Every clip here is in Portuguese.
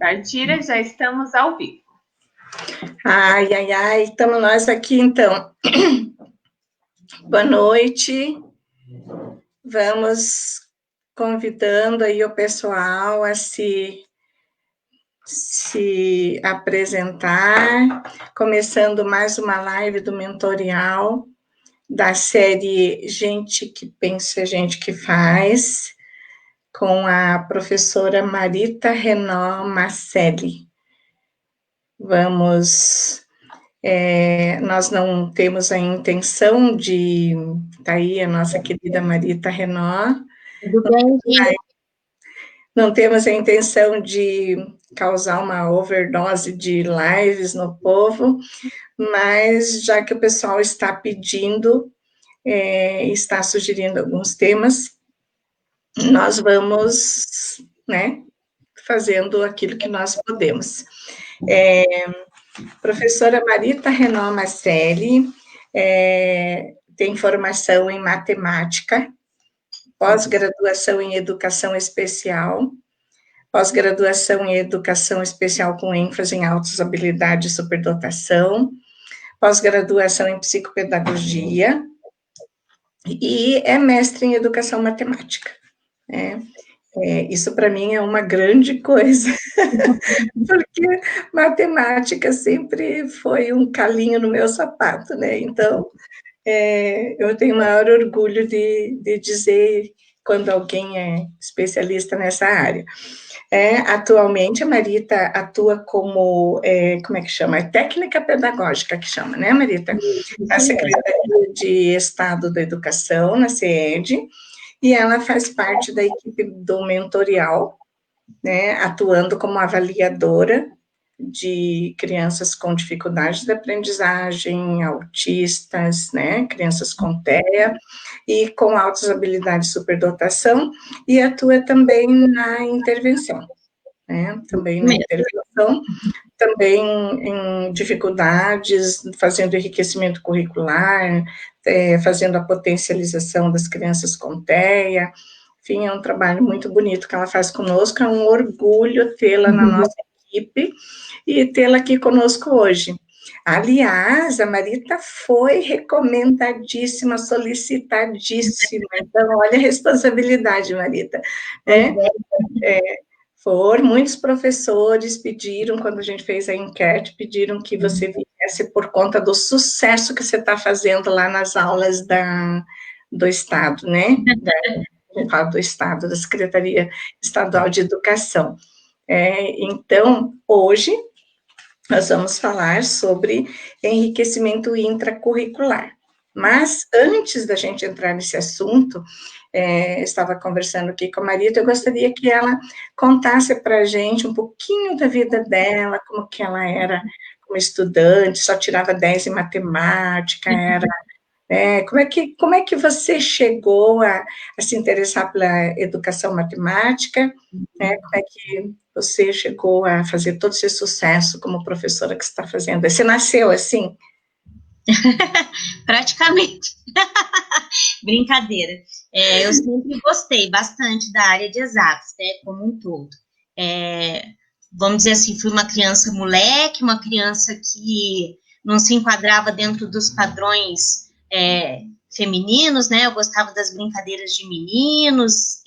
Jardira, já estamos ao vivo. Ai, ai, ai, estamos nós aqui então. Boa noite. Vamos convidando aí o pessoal a se apresentar, começando mais uma live do Mentorial, da série Gente que Pensa, Gente que Faz, com a professora Marita Renaud Marcelli. Nós não temos a intenção de... Está aí a nossa querida Marita Renaud. Tudo bem, Gina? Não temos a intenção de causar uma overdose de lives no povo, mas já que o pessoal está pedindo, está sugerindo alguns temas, nós vamos, fazendo aquilo que nós podemos. Professora Marita Renaud Marcelli tem formação em matemática, pós-graduação em educação especial, pós-graduação em educação especial com ênfase em altas habilidades e superdotação, pós-graduação em psicopedagogia e é mestre em educação matemática. Isso para mim é uma grande coisa, porque matemática sempre foi um calinho no meu sapato, né? Então, eu tenho o maior orgulho de dizer quando alguém é especialista nessa área. Atualmente, a Marita atua como, como é que chama? Técnica pedagógica que chama, né, Marita? Na Secretaria de Estado da Educação, na CED, e ela faz parte da equipe do Mentorial, né, atuando como avaliadora de crianças com dificuldades de aprendizagem, autistas, né, crianças com TEA, e com altas habilidades de superdotação, e atua também na intervenção, né, também na intervenção, também em dificuldades, fazendo enriquecimento curricular, fazendo a potencialização das crianças com TEA, enfim, é um trabalho muito bonito que ela faz conosco, é um orgulho tê-la na nossa equipe e tê-la aqui conosco hoje. Aliás, a Marita foi recomendadíssima, solicitadíssima, então, olha a responsabilidade, Marita. Muitos professores pediram, quando a gente fez a enquete, pediram que você viesse por conta do sucesso que você está fazendo lá nas aulas do Estado, né? Do Estado, da Secretaria Estadual de Educação. Então, hoje, nós vamos falar sobre enriquecimento intracurricular. Mas, antes da gente entrar nesse assunto, estava conversando aqui com a Marita, eu gostaria que ela contasse para a gente um pouquinho da vida dela, como que ela era como estudante, só tirava 10 em matemática, como é que você chegou a se interessar pela educação matemática, né? Como é que você chegou a fazer todo esse sucesso como professora que você está fazendo? Você nasceu assim? Praticamente. Brincadeira. Eu sempre gostei bastante da área de exatas, né, como um todo. Vamos dizer assim, fui uma criança moleque, uma criança que não se enquadrava dentro dos padrões femininos, né? Eu gostava das brincadeiras de meninos,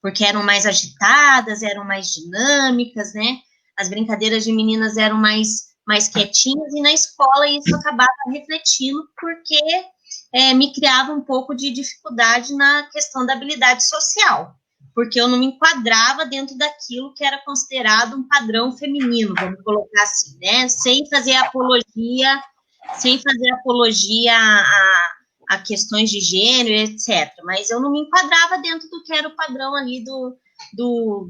porque eram mais agitadas, eram mais dinâmicas, né? As brincadeiras de meninas eram mais quietinhas, e na escola isso acabava refletindo, porque me criava um pouco de dificuldade na questão da habilidade social, porque eu não me enquadrava dentro daquilo que era considerado um padrão feminino, vamos colocar assim, né? Sem fazer apologia a questões de gênero, etc. Mas eu não me enquadrava dentro do que era o padrão ali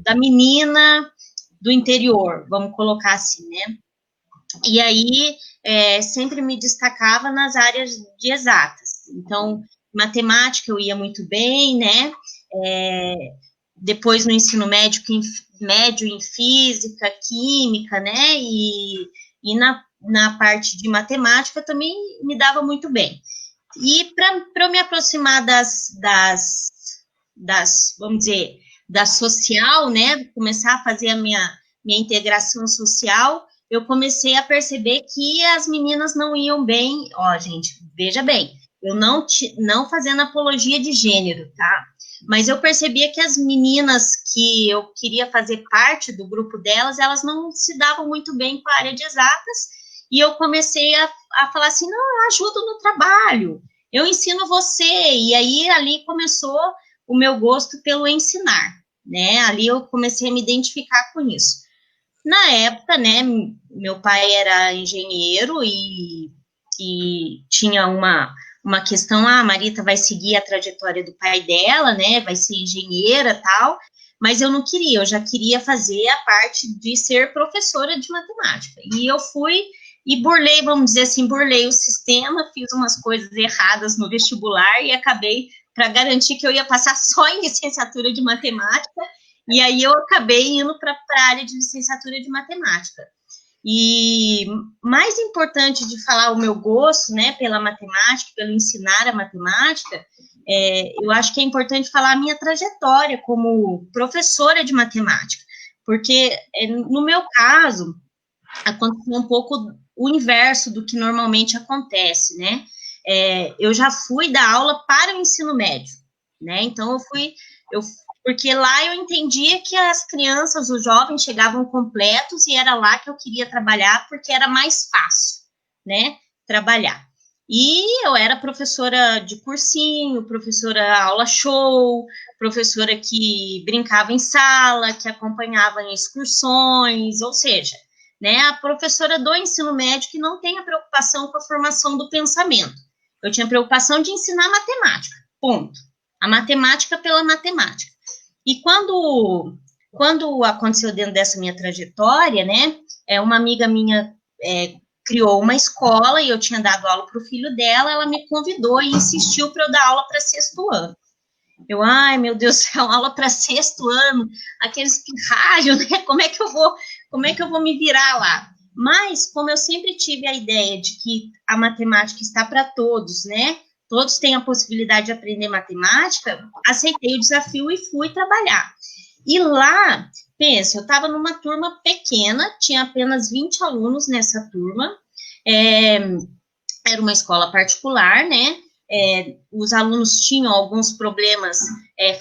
da menina do interior, vamos colocar assim, né? E aí, sempre me destacava nas áreas de exatas. Então, matemática eu ia muito bem, né? Depois no ensino médio em física, química, né? E na parte de matemática também me dava muito bem. E para eu me aproximar das, vamos dizer, da social, né? Começar a fazer a minha minha integração social, eu comecei a perceber que as meninas não iam bem. Ó, gente, veja bem, eu não fazendo apologia de gênero, tá? Mas eu percebia que as meninas que eu queria fazer parte do grupo delas, elas não se davam muito bem com a área de exatas, e eu comecei a falar assim, não, eu ajudo no trabalho, eu ensino você, e aí ali começou o meu gosto pelo ensinar, né? Ali eu comecei a me identificar com isso. Na época, né, meu pai era engenheiro e tinha uma questão, a Marita vai seguir a trajetória do pai dela, né, vai ser engenheira, tal, mas eu não queria, eu já queria fazer a parte de ser professora de matemática, e eu fui e burlei, vamos dizer assim, burlei o sistema, fiz umas coisas erradas no vestibular e acabei, para garantir que eu ia passar só em licenciatura de matemática, e aí eu acabei indo para a área de licenciatura de matemática. E mais importante de falar o meu gosto, né, pela matemática, pelo ensinar a matemática, eu acho que é importante falar a minha trajetória como professora de matemática, porque no meu caso, aconteceu um pouco o inverso do que normalmente acontece, né? Eu já fui dar aula para o ensino médio, né? Então, porque lá eu entendia que as crianças, os jovens chegavam completos e era lá que eu queria trabalhar porque era mais fácil, né, trabalhar. E eu era professora de cursinho, professora aula show, professora que brincava em sala, que acompanhava em excursões, ou seja, né, a professora do ensino médio que não tem a preocupação com a formação do pensamento. Eu tinha preocupação de ensinar matemática, ponto. A matemática pela matemática. E quando aconteceu dentro dessa minha trajetória, né, uma amiga minha criou uma escola e eu tinha dado aula para o filho dela, ela me convidou e insistiu para eu dar aula para 6º ano. Eu, ai, meu Deus do céu, aula para 6º ano, aqueles pirralhos, né, como é que eu vou me virar lá? Mas, como eu sempre tive a ideia de que a matemática está para todos, né, todos têm a possibilidade de aprender matemática, aceitei o desafio e fui trabalhar. E lá, pensa, eu estava numa turma pequena, tinha apenas 20 alunos nessa turma, era uma escola particular, né? Os alunos tinham alguns problemas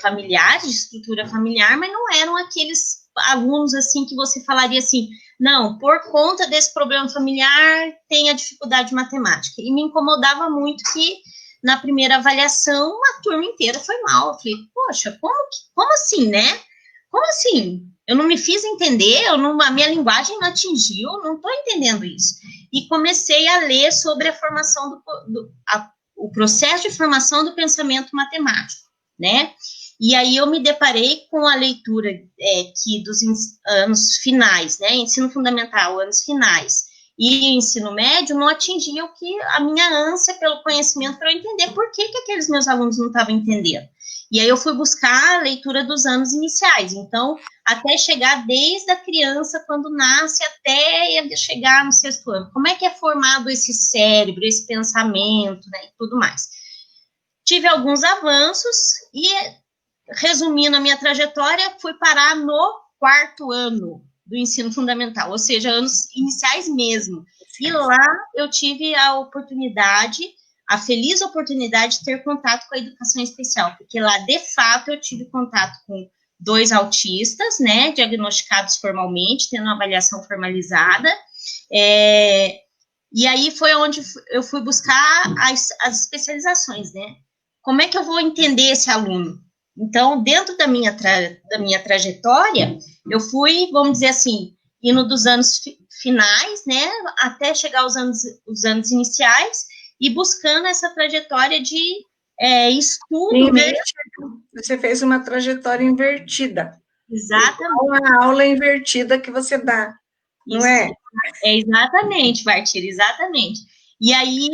familiares, de estrutura familiar, mas não eram aqueles alunos, assim, que você falaria assim, não, por conta desse problema familiar, tem a dificuldade de matemática. E me incomodava muito que, na primeira avaliação, a turma inteira foi mal. Eu falei, poxa, como assim, né? Como assim? Eu não me fiz entender, a minha linguagem não atingiu, não estou entendendo isso. E comecei a ler sobre a formação o processo de formação do pensamento matemático, né? E aí eu me deparei com a leitura que dos anos finais, né? Ensino fundamental, anos finais, e ensino médio não atingia o que a minha ânsia pelo conhecimento para eu entender por que aqueles meus alunos não estavam entendendo. E aí eu fui buscar a leitura dos anos iniciais, então, até chegar desde a criança, quando nasce, até chegar no 6º ano. Como é que é formado esse cérebro, esse pensamento, né, e tudo mais. Tive alguns avanços e, resumindo a minha trajetória, fui parar no 4º ano do ensino fundamental, ou seja, anos iniciais mesmo. E lá eu tive a feliz oportunidade de ter contato com a educação especial, porque lá, de fato, eu tive contato com 2 autistas, né, diagnosticados formalmente, tendo uma avaliação formalizada, e aí foi onde eu fui buscar as especializações, né, como é que eu vou entender esse aluno? Então, dentro da minha trajetória, eu fui, vamos dizer assim, indo dos anos finais, né, até chegar aos anos iniciais, e buscando essa trajetória de estudo. Invertido. Você fez uma trajetória invertida. Exatamente. Uma aula invertida que você dá, não é? Exatamente, Bartira, exatamente. E aí,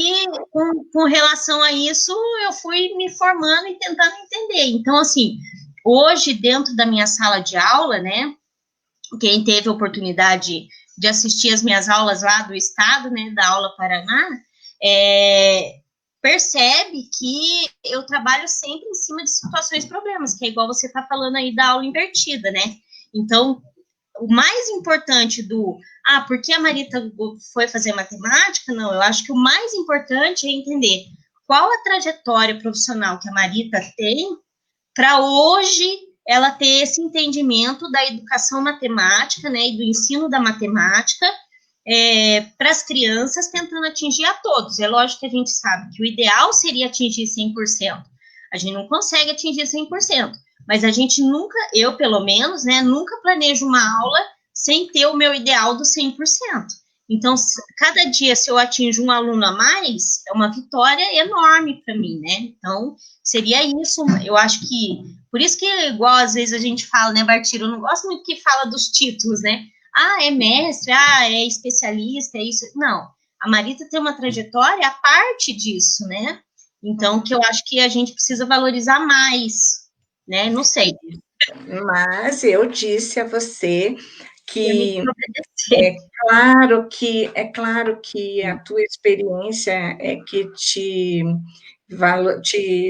com relação a isso, eu fui me formando e tentando entender. Então, assim, hoje, dentro da minha sala de aula, né, quem teve a oportunidade de assistir as minhas aulas lá do estado, né, da Aula Paraná, percebe que eu trabalho sempre em cima de situações problemas, que é igual você está falando aí da aula invertida, né? Então, o mais importante porque a Marita foi fazer matemática, não, eu acho que o mais importante é entender qual a trajetória profissional que a Marita tem para hoje ela ter esse entendimento da educação matemática, né, e do ensino da matemática para as crianças, tentando atingir a todos. É lógico que a gente sabe que o ideal seria atingir 100%. A gente não consegue atingir 100%, mas a gente nunca, eu pelo menos, né, nunca planejo uma aula sem ter o meu ideal do 100%. Então, cada dia, se eu atinjo um aluno a mais, é uma vitória enorme para mim, né? Então, seria isso. Eu acho que, por isso que, igual às vezes a gente fala, né, Bartiro, eu não gosto muito que fala dos títulos, né? É mestre, é especialista, é isso. Não, a Marita tem uma trajetória a parte disso, né? Então, que eu acho que a gente precisa valorizar mais, né? Não sei. Mas eu disse a você que é claro que a tua experiência é que te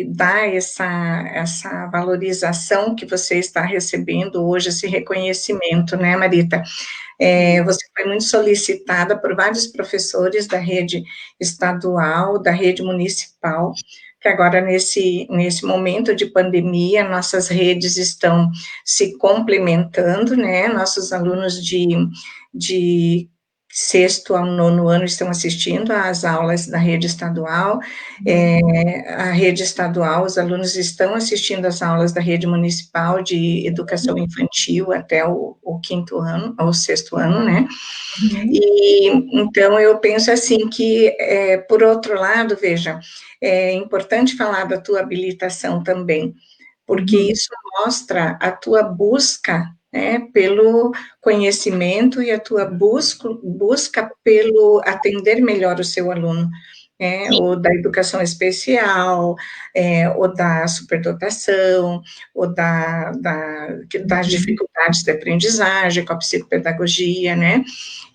dá essa valorização que você está recebendo hoje, esse reconhecimento, né, Marita? Você foi muito solicitada por vários professores da rede estadual, da rede municipal, que agora, nesse momento de pandemia, nossas redes estão se complementando, né? Nossos alunos de sexto ao nono ano estão assistindo às aulas da rede estadual, a rede estadual, os alunos estão assistindo às aulas da rede municipal de educação infantil até o quinto ano, ou sexto ano, né? E, então, eu penso assim que, por outro lado, veja, é importante falar da tua habilitação também, porque isso mostra a tua busca, né, pelo conhecimento e a tua busca pelo atender melhor o seu aluno, ou da educação especial, ou da superdotação, ou das dificuldades de aprendizagem com a psicopedagogia, né?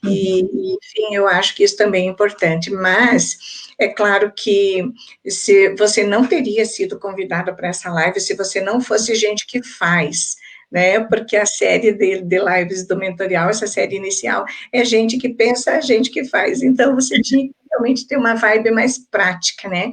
E, enfim, eu acho que isso também é importante, mas é claro que se você não teria sido convidada para essa live se você não fosse gente que faz, né, porque a série de lives do Mentorial, essa série inicial, é gente que pensa, gente que faz, então você tinha que realmente ter uma vibe mais prática, né?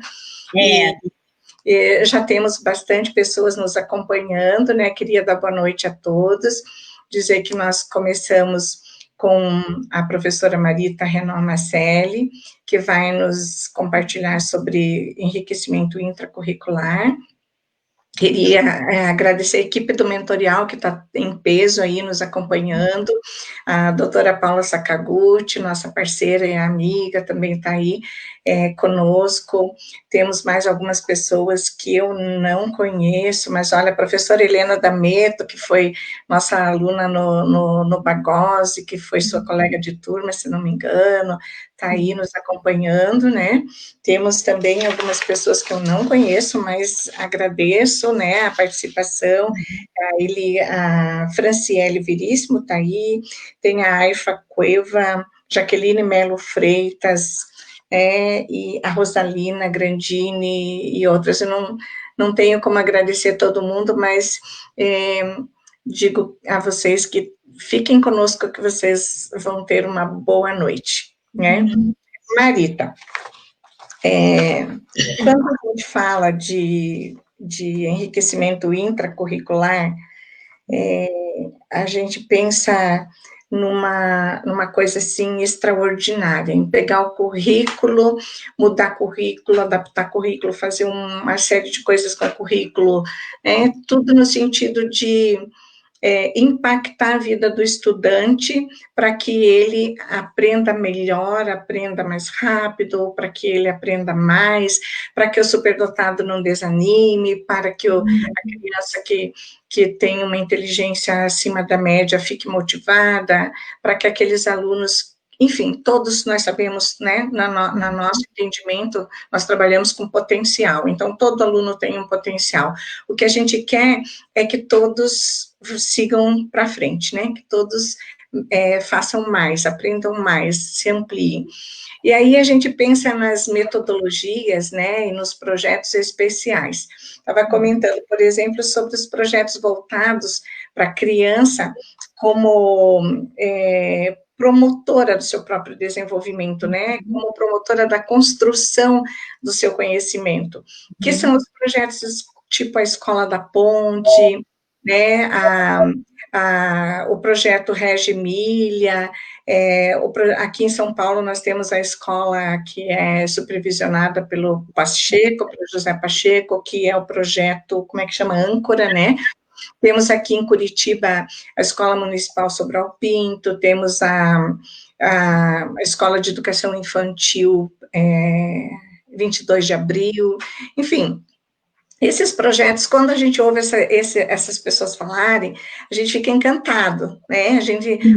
E já temos bastante pessoas nos acompanhando, né, queria dar boa noite a todos, dizer que nós começamos com a professora Marita Renan Macelli, que vai nos compartilhar sobre enriquecimento intracurricular. Queria agradecer a equipe do Mentorial, que está em peso aí nos acompanhando, a doutora Paula Sakaguchi, nossa parceira e amiga, também está aí conosco. Temos mais algumas pessoas que eu não conheço, mas olha, a professora Helena D'Ameto, que foi nossa aluna no Bagose, que foi sua colega de turma, se não me engano, está aí nos acompanhando, né? Temos também algumas pessoas que eu não conheço, mas agradeço, né, a participação. A Franciele Veríssimo está aí, tem a Aifa Cueva, Jaqueline Melo Freitas, e a Rosalina Grandini e outras. Eu não tenho como agradecer todo mundo, mas digo a vocês que fiquem conosco, que vocês vão ter uma boa noite, né? Marita, quando a gente fala de enriquecimento intracurricular, a gente pensa numa coisa, assim, extraordinária, em pegar o currículo, mudar currículo, adaptar currículo, fazer uma série de coisas com o currículo, tudo no sentido de impactar a vida do estudante para que ele aprenda melhor, aprenda mais rápido, para que ele aprenda mais, para que o superdotado não desanime, para que a criança que tem uma inteligência acima da média fique motivada, para que aqueles alunos, enfim, todos nós sabemos, né, na nosso entendimento, nós trabalhamos com potencial, então todo aluno tem um potencial. O que a gente quer é que todos sigam para frente, né, que todos façam mais, aprendam mais, se ampliem. E aí a gente pensa nas metodologias, né, e nos projetos especiais. Estava comentando, por exemplo, sobre os projetos voltados para criança como promotora do seu próprio desenvolvimento, né? Como promotora da construção do seu conhecimento, que são os projetos tipo a Escola da Ponte, né? O projeto Reggio Emilia, aqui em São Paulo nós temos a escola que é supervisionada pelo Pacheco, pelo José Pacheco, que é o projeto, como é que chama? Âncora, né? Temos aqui em Curitiba a Escola Municipal Sobral Pinto, temos a Escola de Educação Infantil 22 de Abril, enfim, esses projetos, quando a gente ouve essas pessoas falarem, a gente fica encantado, né?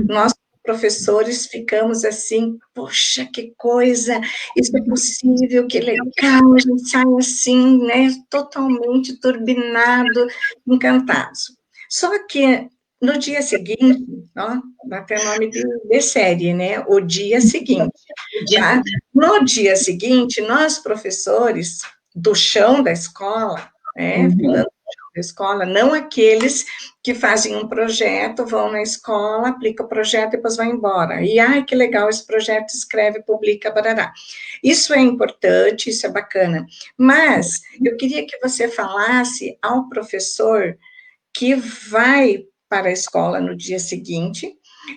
Nós, professores, ficamos assim, poxa, que coisa, isso é possível, que legal, a gente sai assim, né, totalmente turbinado, encantados. Só que no dia seguinte, ó, dá até nome de série, né? O dia seguinte, tá? No dia seguinte, nós, professores do chão da escola, falando da escola, não aqueles que fazem um projeto, vão na escola, aplicam o projeto e depois vão embora. E, ai, que legal esse projeto, escreve, publica, barará. Isso é importante, isso é bacana. Mas eu queria que você falasse ao professor que vai para a escola no dia seguinte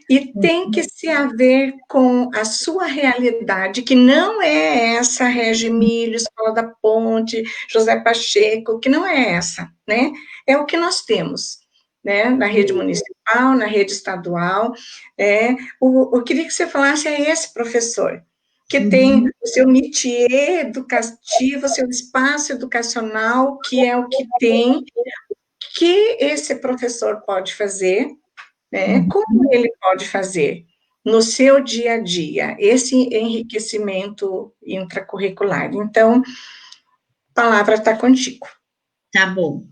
e tem que se haver com a sua realidade, que não é essa Reggio Emilia, Escola da Ponte, José Pacheco, que não é essa, né? É o que nós temos, né? Na rede municipal, na rede estadual. Eu queria que você falasse a esse professor, que tem o seu métier educativo, o seu espaço educacional, que é o que tem, que esse professor pode fazer, né? Como ele pode fazer no seu dia a dia esse enriquecimento intracurricular? Então, a palavra está contigo. Tá bom.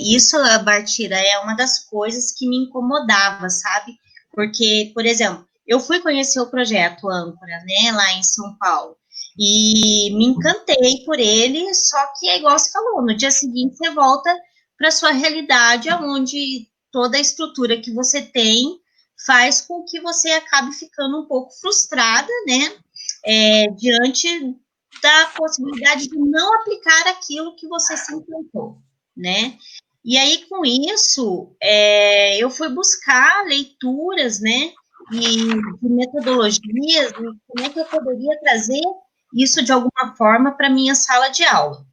Isso, Bartira, é uma das coisas que me incomodava, sabe? Porque, por exemplo, eu fui conhecer o projeto Âncora, né, lá em São Paulo, e me encantei por ele, só que é igual você falou, no dia seguinte você volta para sua realidade, onde toda a estrutura que você tem faz com que você acabe ficando um pouco frustrada, né, diante da possibilidade de não aplicar aquilo que você se implantou, né? E aí, com isso, eu fui buscar leituras, né, e de metodologias, e como é que eu poderia trazer isso de alguma forma para a minha sala de aula,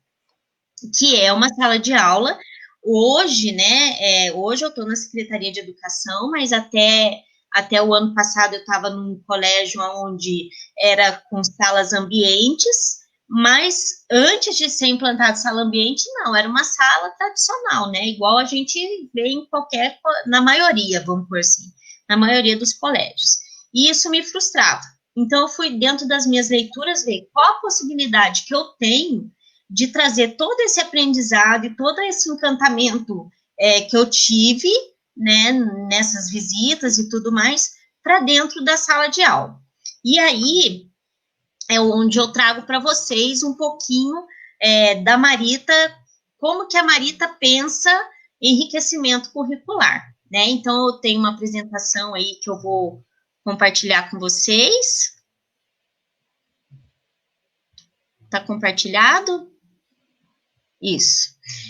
que é uma sala de aula, hoje, né, hoje eu estou na Secretaria de Educação, mas até o ano passado eu estava num colégio onde era com salas ambientes, mas antes de ser implantado sala ambiente, não, era uma sala tradicional, né, igual a gente vê em na maioria, vamos por assim, na maioria dos colégios. E isso me frustrava. Então, eu fui dentro das minhas leituras ver qual a possibilidade que eu tenho de trazer todo esse aprendizado e todo esse encantamento que eu tive, né, nessas visitas e tudo mais, para dentro da sala de aula. E aí é onde eu trago para vocês um pouquinho da Marita, como que a Marita pensa em enriquecimento curricular, né? Então, eu tenho uma apresentação aí que eu vou compartilhar com vocês. Tá compartilhado? Isso.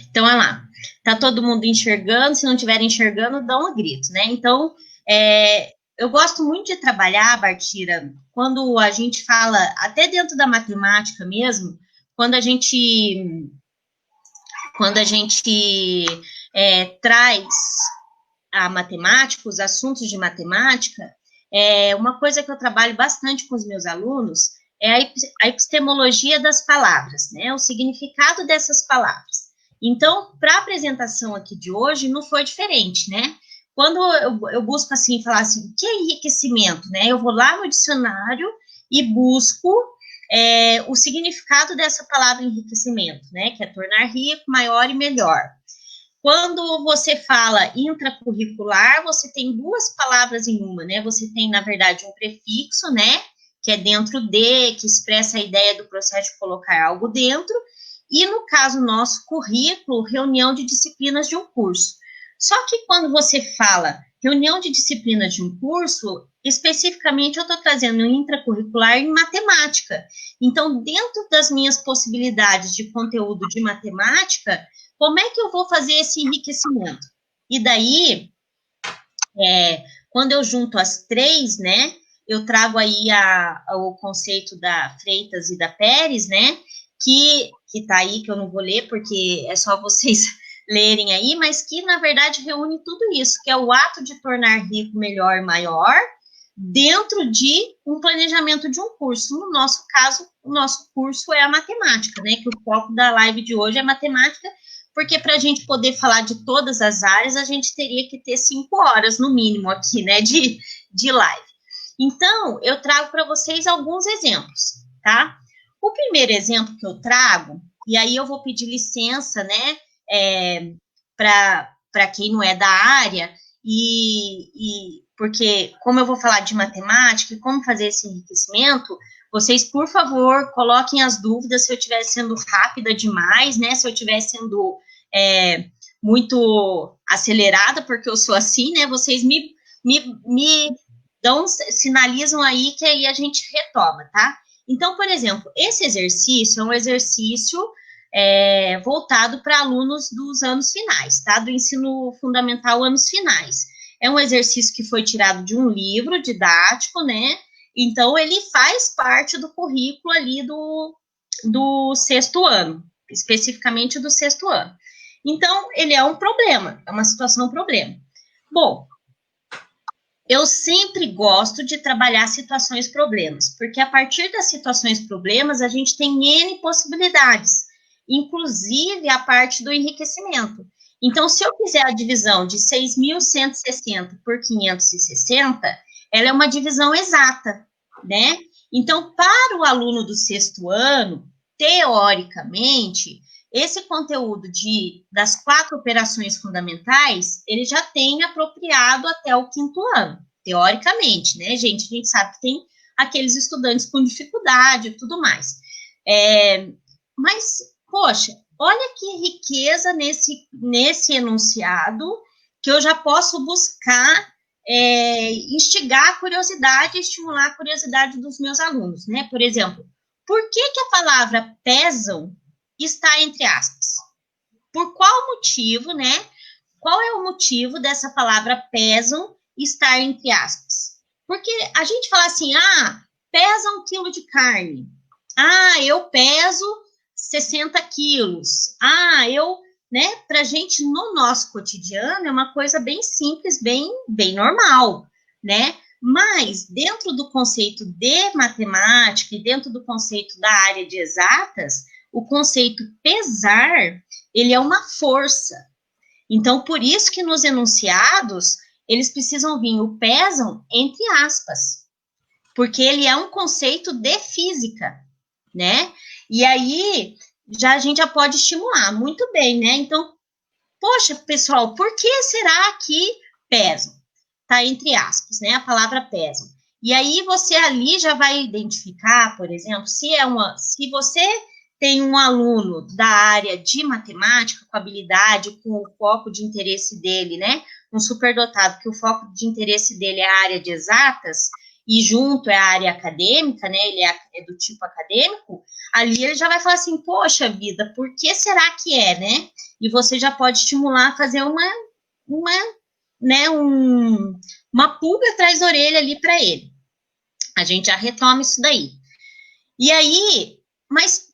Então, olha lá. Tá todo mundo enxergando? Se não estiver enxergando, dá um grito, né? Então, eu gosto muito de trabalhar, Bartira, quando a gente fala, até dentro da matemática mesmo, quando a gente traz a matemática, os assuntos de matemática, uma coisa que eu trabalho bastante com os meus alunos é a epistemologia das palavras, né? O significado dessas palavras. Então, para a apresentação aqui de hoje, não foi diferente, né? Quando eu busco, assim, falar assim, o que é enriquecimento, né? Eu vou lá no dicionário e busco o significado dessa palavra enriquecimento, né? Que é tornar rico, maior e melhor. Quando você fala intracurricular, você tem duas palavras em uma, né? Você tem, na verdade, um prefixo, né? Que é dentro de, que expressa a ideia do processo de colocar algo dentro. E, no caso nosso, currículo, reunião de disciplinas de um curso. Só que quando você fala reunião de disciplinas de um curso, especificamente eu estou trazendo um intracurricular em matemática. Então, dentro das minhas possibilidades de conteúdo de matemática, como é que eu vou fazer esse enriquecimento? E daí, quando eu junto as três, né, eu trago aí o conceito da Freitas e da Pérez, né, que tá aí, que eu não vou ler, porque é só vocês lerem aí, mas que, na verdade, reúne tudo isso, que é o ato de tornar rico melhor e maior, dentro de um planejamento de um curso. No nosso caso, o nosso curso é a matemática, né, que o foco da live de hoje é matemática, porque para a gente poder falar de todas as áreas, a gente teria que ter 5 horas, no mínimo, aqui, né, de live. Então, eu trago para vocês alguns exemplos, tá? O primeiro exemplo que eu trago, e aí eu vou pedir licença, né, para quem não é da área, e porque, como eu vou falar de matemática e como fazer esse enriquecimento, vocês, por favor, coloquem as dúvidas se eu estiver sendo rápida demais, né, se eu estiver sendo muito acelerada, porque eu sou assim, né, vocês me sinalizam aí que aí a gente retoma, tá? Então, por exemplo, esse exercício é um exercício voltado para alunos dos anos finais, tá? Do ensino fundamental, anos finais. É um exercício que foi tirado de um livro didático, né? Então, ele faz parte do currículo ali do 6º ano, especificamente do 6º ano. Então, ele é um problema, é uma situação problema. Bom, eu sempre gosto de trabalhar situações problemas, porque a partir das situações problemas, a gente tem N possibilidades, inclusive a parte do enriquecimento. Então, se eu fizer a divisão de 6.160 por 560, ela é uma divisão exata, né? Então, para o aluno do 6º ano, teoricamente, esse conteúdo das 4 operações fundamentais, ele já tem apropriado até o 5º ano, teoricamente, né, gente? A gente sabe que tem aqueles estudantes com dificuldade e tudo mais. Mas, poxa, olha que riqueza nesse enunciado, que eu já posso buscar instigar a curiosidade, estimular a curiosidade dos meus alunos, né? Por exemplo, por que a palavra pesam está entre aspas? Por qual motivo, né? Qual é o motivo dessa palavra pesam estar entre aspas? Porque a gente fala assim, pesa 1 quilo de carne. Eu peso 60 quilos. Né? Pra gente, no nosso cotidiano, é uma coisa bem simples, bem normal, né? Mas, dentro do conceito de matemática e dentro do conceito da área de exatas, o conceito pesar, ele é uma força. Então, por isso que nos enunciados, eles precisam vir o pesam entre aspas, porque ele é um conceito de física, né? E aí, a gente já pode estimular, muito bem, né? Então, poxa, pessoal, por que será que pesam? Tá entre aspas, né? A palavra pesam. E aí, você ali já vai identificar, por exemplo, se você tem um aluno da área de matemática, com habilidade, com o foco de interesse dele, né? Um superdotado, que o foco de interesse dele é a área de exatas, e junto é a área acadêmica, né? Ele é do tipo acadêmico, ali ele já vai falar assim, poxa vida, por que será que é, né? E você já pode estimular a fazer uma pulga atrás da orelha ali para ele. A gente já retoma isso daí. E aí, mas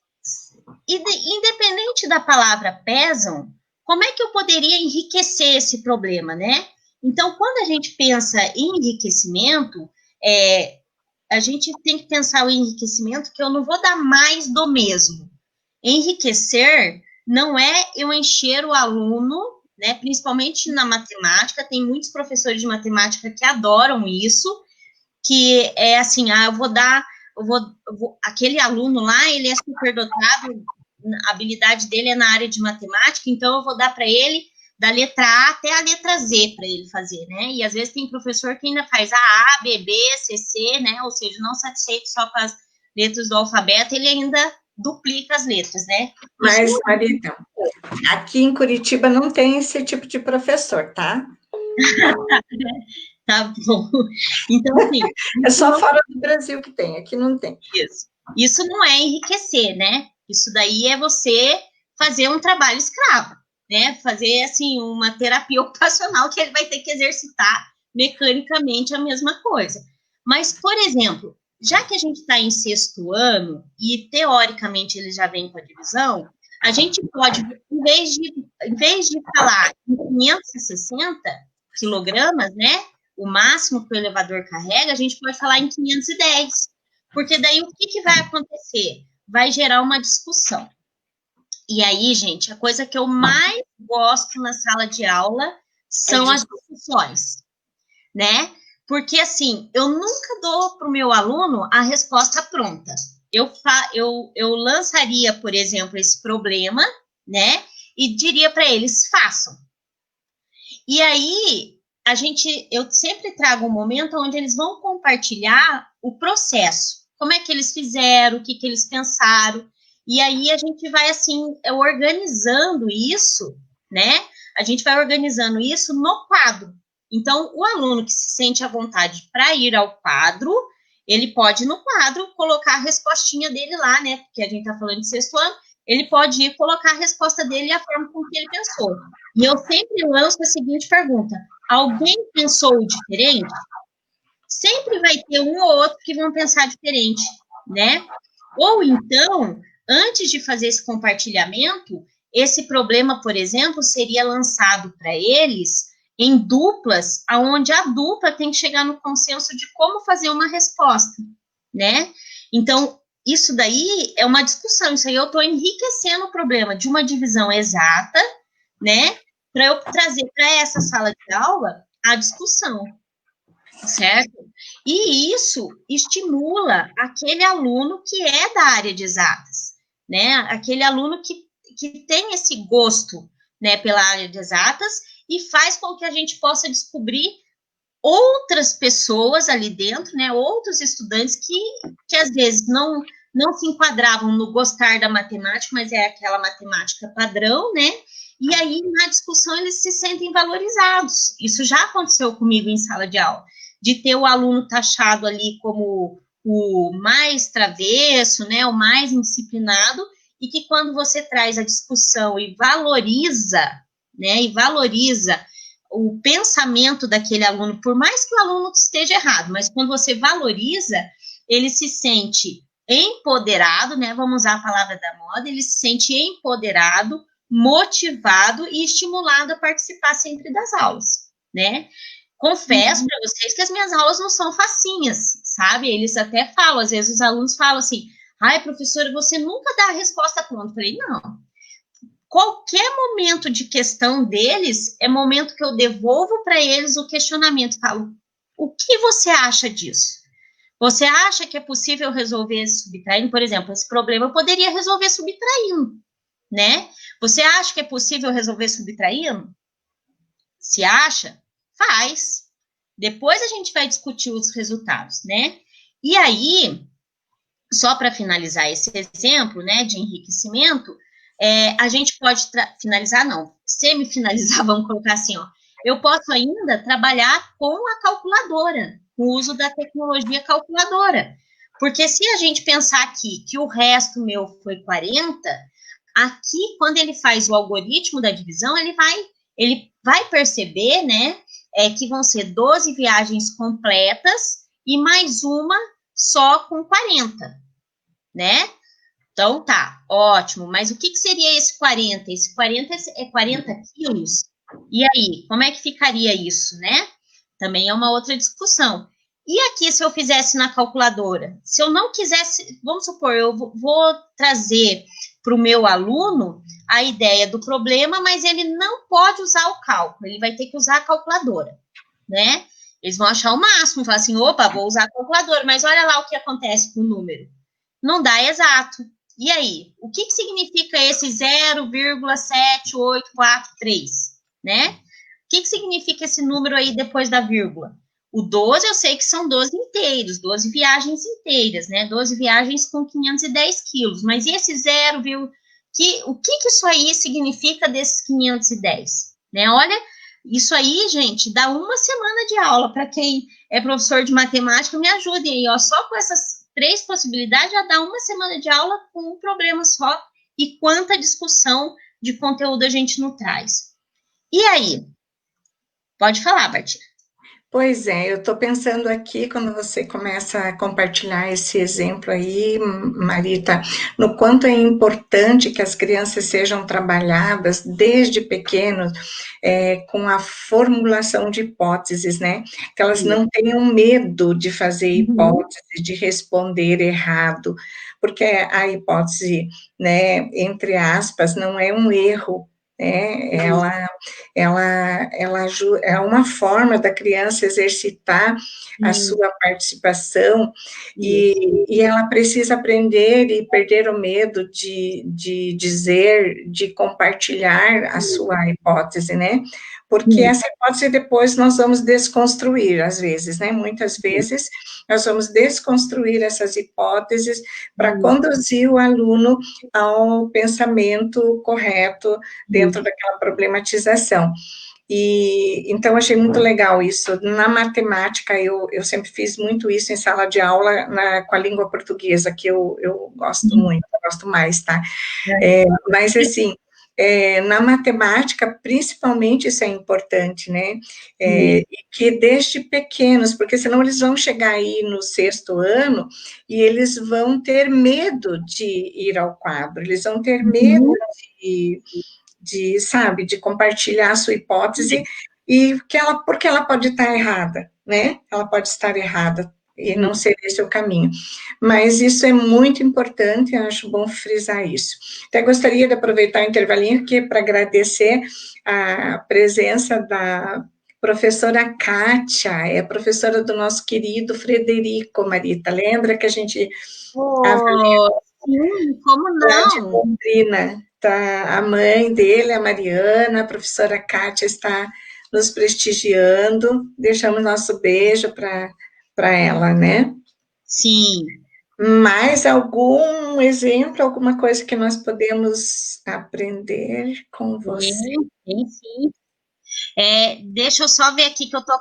independente da palavra pesam, como é que eu poderia enriquecer esse problema, né? Então, quando a gente pensa em enriquecimento, a gente tem que pensar o enriquecimento que eu não vou dar mais do mesmo. Enriquecer não é eu encher o aluno, né? Principalmente na matemática, tem muitos professores de matemática que adoram isso, que é assim, aquele aluno lá, ele é superdotado, a habilidade dele é na área de matemática, então eu vou dar para ele da letra A até a letra Z para ele fazer, né? E às vezes tem professor que ainda faz A, B, B, C, C, né? Ou seja, não satisfeito só com as letras do alfabeto, ele ainda duplica as letras, né? Mas, Marita, aqui em Curitiba não tem esse tipo de professor, tá? Tá bom. Então, assim... É só fora do Brasil que tem, aqui não tem. Isso não é enriquecer, né? Isso daí é você fazer um trabalho escravo, né? Fazer, assim, uma terapia ocupacional que ele vai ter que exercitar mecanicamente a mesma coisa. Mas, por exemplo, já que a gente está em 6º ano e, teoricamente, ele já vem com a divisão, a gente pode, em vez de falar em 560 quilogramas, né? O máximo que o elevador carrega, a gente pode falar em 510. Porque daí o que vai acontecer? Vai gerar uma discussão. E aí, gente, a coisa que eu mais gosto na sala de aula são as discussões, né? Porque, assim, eu nunca dou para o meu aluno a resposta pronta. Eu lançaria, por exemplo, esse problema, né? E diria para eles, façam. E aí, eu sempre trago um momento onde eles vão compartilhar o processo. Como é que eles fizeram, o que eles pensaram. E aí, a gente vai, assim, organizando isso, né? A gente vai organizando isso no quadro. Então, o aluno que se sente à vontade para ir ao quadro, ele pode, no quadro, colocar a respostinha dele lá, né? Porque a gente está falando de 6º ano, ele pode ir colocar a resposta dele e a forma com que ele pensou. E eu sempre lanço a seguinte pergunta: alguém pensou diferente? Sempre vai ter um ou outro que vão pensar diferente, né? Ou então, antes de fazer esse compartilhamento, esse problema, por exemplo, seria lançado para eles em duplas, onde a dupla tem que chegar no consenso de como fazer uma resposta, né? Então, isso daí é uma discussão, isso aí eu estou enriquecendo o problema de uma divisão exata, né? Para eu trazer para essa sala de aula a discussão, certo? E isso estimula aquele aluno que é da área de exatas, né? Aquele aluno que tem esse gosto, né, pela área de exatas e faz com que a gente possa descobrir outras pessoas ali dentro, né? Outros estudantes que às vezes não se enquadravam no gostar da matemática, mas é aquela matemática padrão, né? E aí, na discussão, eles se sentem valorizados. Isso já aconteceu comigo em sala de aula, de ter o aluno taxado ali como o mais travesso, né, o mais indisciplinado, e que quando você traz a discussão e valoriza, né, o pensamento daquele aluno, por mais que o aluno esteja errado, mas quando você valoriza, ele se sente empoderado, né, vamos usar a palavra da moda, ele se sente empoderado, motivado e estimulado a participar sempre das aulas, né? Confesso para vocês que as minhas aulas não são facinhas, sabe? Eles até falam, às vezes os alunos falam assim, ai, professora, você nunca dá a resposta pronta. Eu falei, não. Qualquer momento de questão deles é momento que eu devolvo para eles o questionamento, falo, o que você acha disso? Você acha que é possível resolver subtraindo? Por exemplo, esse problema eu poderia resolver subtraindo, né? Você acha que é possível resolver subtraindo? Se acha, faz. Depois a gente vai discutir os resultados, né? E aí, só para finalizar esse exemplo, né, de enriquecimento, a gente pode finalizar, não, semi-finalizar, vamos colocar assim, ó. Eu posso ainda trabalhar com a calculadora, com o uso da tecnologia calculadora. Porque se a gente pensar aqui que o resto meu foi 40, aqui, quando ele faz o algoritmo da divisão, ele vai perceber, né, que vão ser 12 viagens completas e mais uma só com 40, né? Então, tá, ótimo. Mas o que seria esse 40? Esse 40 é 40 quilos. E aí, como é que ficaria isso, né? Também é uma outra discussão. E aqui, se eu fizesse na calculadora? Se eu não quisesse, vamos supor, eu vou trazer para o meu aluno a ideia do problema, mas ele não pode usar o cálculo, ele vai ter que usar a calculadora, né? Eles vão achar o máximo, falar assim, opa, vou usar a calculadora, mas olha lá o que acontece com o número. Não dá exato. E aí, o que significa esse 0,7843, né? O que significa esse número aí depois da vírgula? O 12 eu sei que são 12 inteiros, 12 viagens inteiras, né? 12 viagens com 510 quilos. Mas e esse zero, viu? O que isso aí significa desses 510? Né? Olha, isso aí, gente, dá uma semana de aula. Para quem é professor de matemática, me ajudem aí, ó. Só com essas 3 possibilidades já dá uma semana de aula com um problema só. E quanta discussão de conteúdo a gente não traz. E aí? Pode falar, Bertinha. Pois é, eu estou pensando aqui, quando você começa a compartilhar esse exemplo aí, Marita, no quanto é importante que as crianças sejam trabalhadas desde pequenos, com a formulação de hipóteses, né? Que elas não tenham medo de fazer hipótese, de responder errado, porque a hipótese, né, entre aspas, não é um erro, né? Ela é uma forma da criança exercitar a sua participação e ela precisa aprender e perder o medo de dizer, de compartilhar a sua hipótese, né? Porque essa hipótese depois nós vamos desconstruir, às vezes, né? Muitas vezes nós vamos desconstruir essas hipóteses para conduzir o aluno ao pensamento correto dentro daquela problematização. E então achei muito legal isso. Na matemática, eu sempre fiz muito isso em sala de aula com a língua portuguesa, que eu gosto muito, eu gosto mais, tá? Mas assim, na matemática, principalmente, isso é importante, né? E que desde pequenos, porque senão eles vão chegar aí no 6º ano e eles vão ter medo de ir ao quadro, eles vão ter medo sabe, de compartilhar a sua hipótese, e porque ela pode estar errada, né? Ela pode estar errada, e não ser esse o caminho. Mas isso é muito importante, eu acho bom frisar isso. Até gostaria de aproveitar o intervalinho aqui para agradecer a presença da professora Kátia, é professora do nosso querido Frederico, Marita, lembra que a gente... Sim, como não? De Londrina. Tá, a mãe dele, a Mariana, a professora Kátia está nos prestigiando, deixamos nosso beijo para ela, né? Sim. Mais algum exemplo, alguma coisa que nós podemos aprender com você? Sim. Deixa eu só ver aqui que eu tô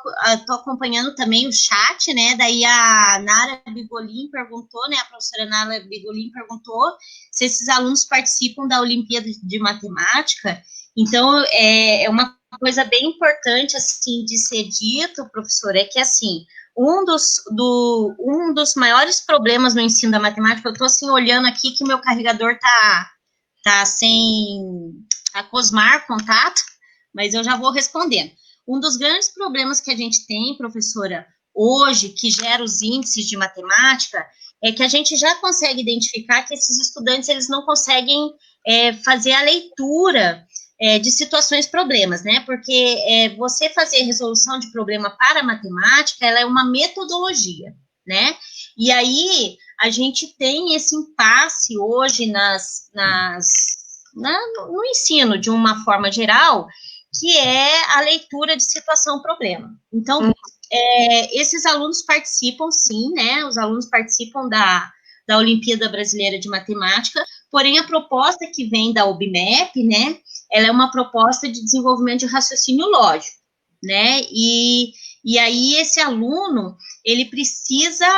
acompanhando também o chat, né? Daí a Nara Bigolin perguntou, né? A professora Nara Bigolin perguntou se esses alunos participam da Olimpíada de Matemática. Então, é uma coisa bem importante, assim, de ser dito, professor, é que, assim, um dos maiores problemas no ensino da matemática, eu estou, assim, olhando aqui que meu carregador tá sem acosmar contato, mas eu já vou respondendo. Um dos grandes problemas que a gente tem, professora, hoje, que gera os índices de matemática, é que a gente já consegue identificar que esses estudantes, eles não conseguem fazer a leitura de situações problemas, né? Porque você fazer resolução de problema para a matemática, ela é uma metodologia, né? E aí, a gente tem esse impasse hoje no ensino, de uma forma geral, que é a leitura de situação-problema. Então, esses alunos participam, sim, né? Os alunos participam da Olimpíada Brasileira de Matemática, porém, a proposta que vem da OBMEP, né? Ela é uma proposta de desenvolvimento de raciocínio lógico, né? E aí, esse aluno, ele precisa,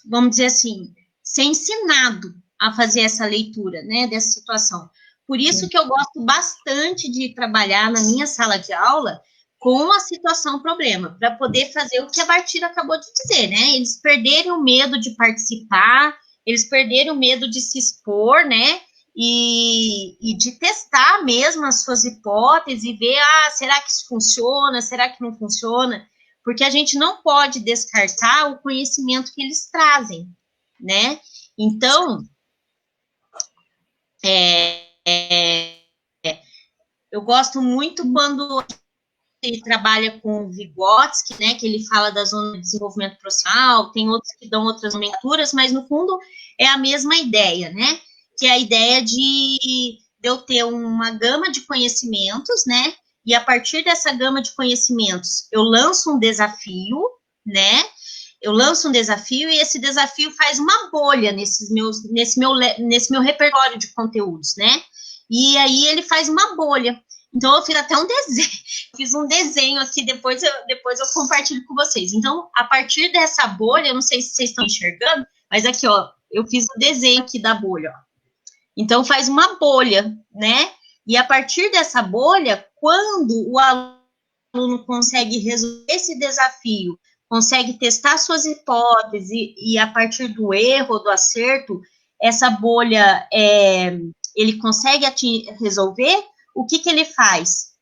vamos dizer assim, ser ensinado a fazer essa leitura, né, dessa situação. Por isso que eu gosto bastante de trabalhar na minha sala de aula com a situação-problema, para poder fazer o que a Bartira acabou de dizer, né? Eles perderem o medo de participar, eles perderem o medo de se expor, né? E de testar mesmo as suas hipóteses e ver, será que isso funciona, será que não funciona? Porque a gente não pode descartar o conhecimento que eles trazem, né? Então, eu gosto muito quando ele trabalha com o Vygotsky, né, que ele fala da zona de desenvolvimento profissional, tem outros que dão outras nomenclaturas, mas no fundo é a mesma ideia, né, que é a ideia de eu ter uma gama de conhecimentos, né, e a partir dessa gama de conhecimentos, eu lanço um desafio, né? Eu lanço um desafio e esse desafio faz uma bolha nesse meu repertório de conteúdos, né? E aí ele faz uma bolha. Então, eu fiz até um desenho, fiz um desenho aqui, depois eu compartilho com vocês. Então, a partir dessa bolha, eu não sei se vocês estão enxergando, mas aqui, ó, eu fiz o desenho aqui da bolha, ó. Então, faz uma bolha, né? E a partir dessa bolha, quando o aluno consegue resolver esse desafio, consegue testar suas hipóteses e a partir do erro, do acerto, essa bolha, ele consegue resolver, o que ele faz?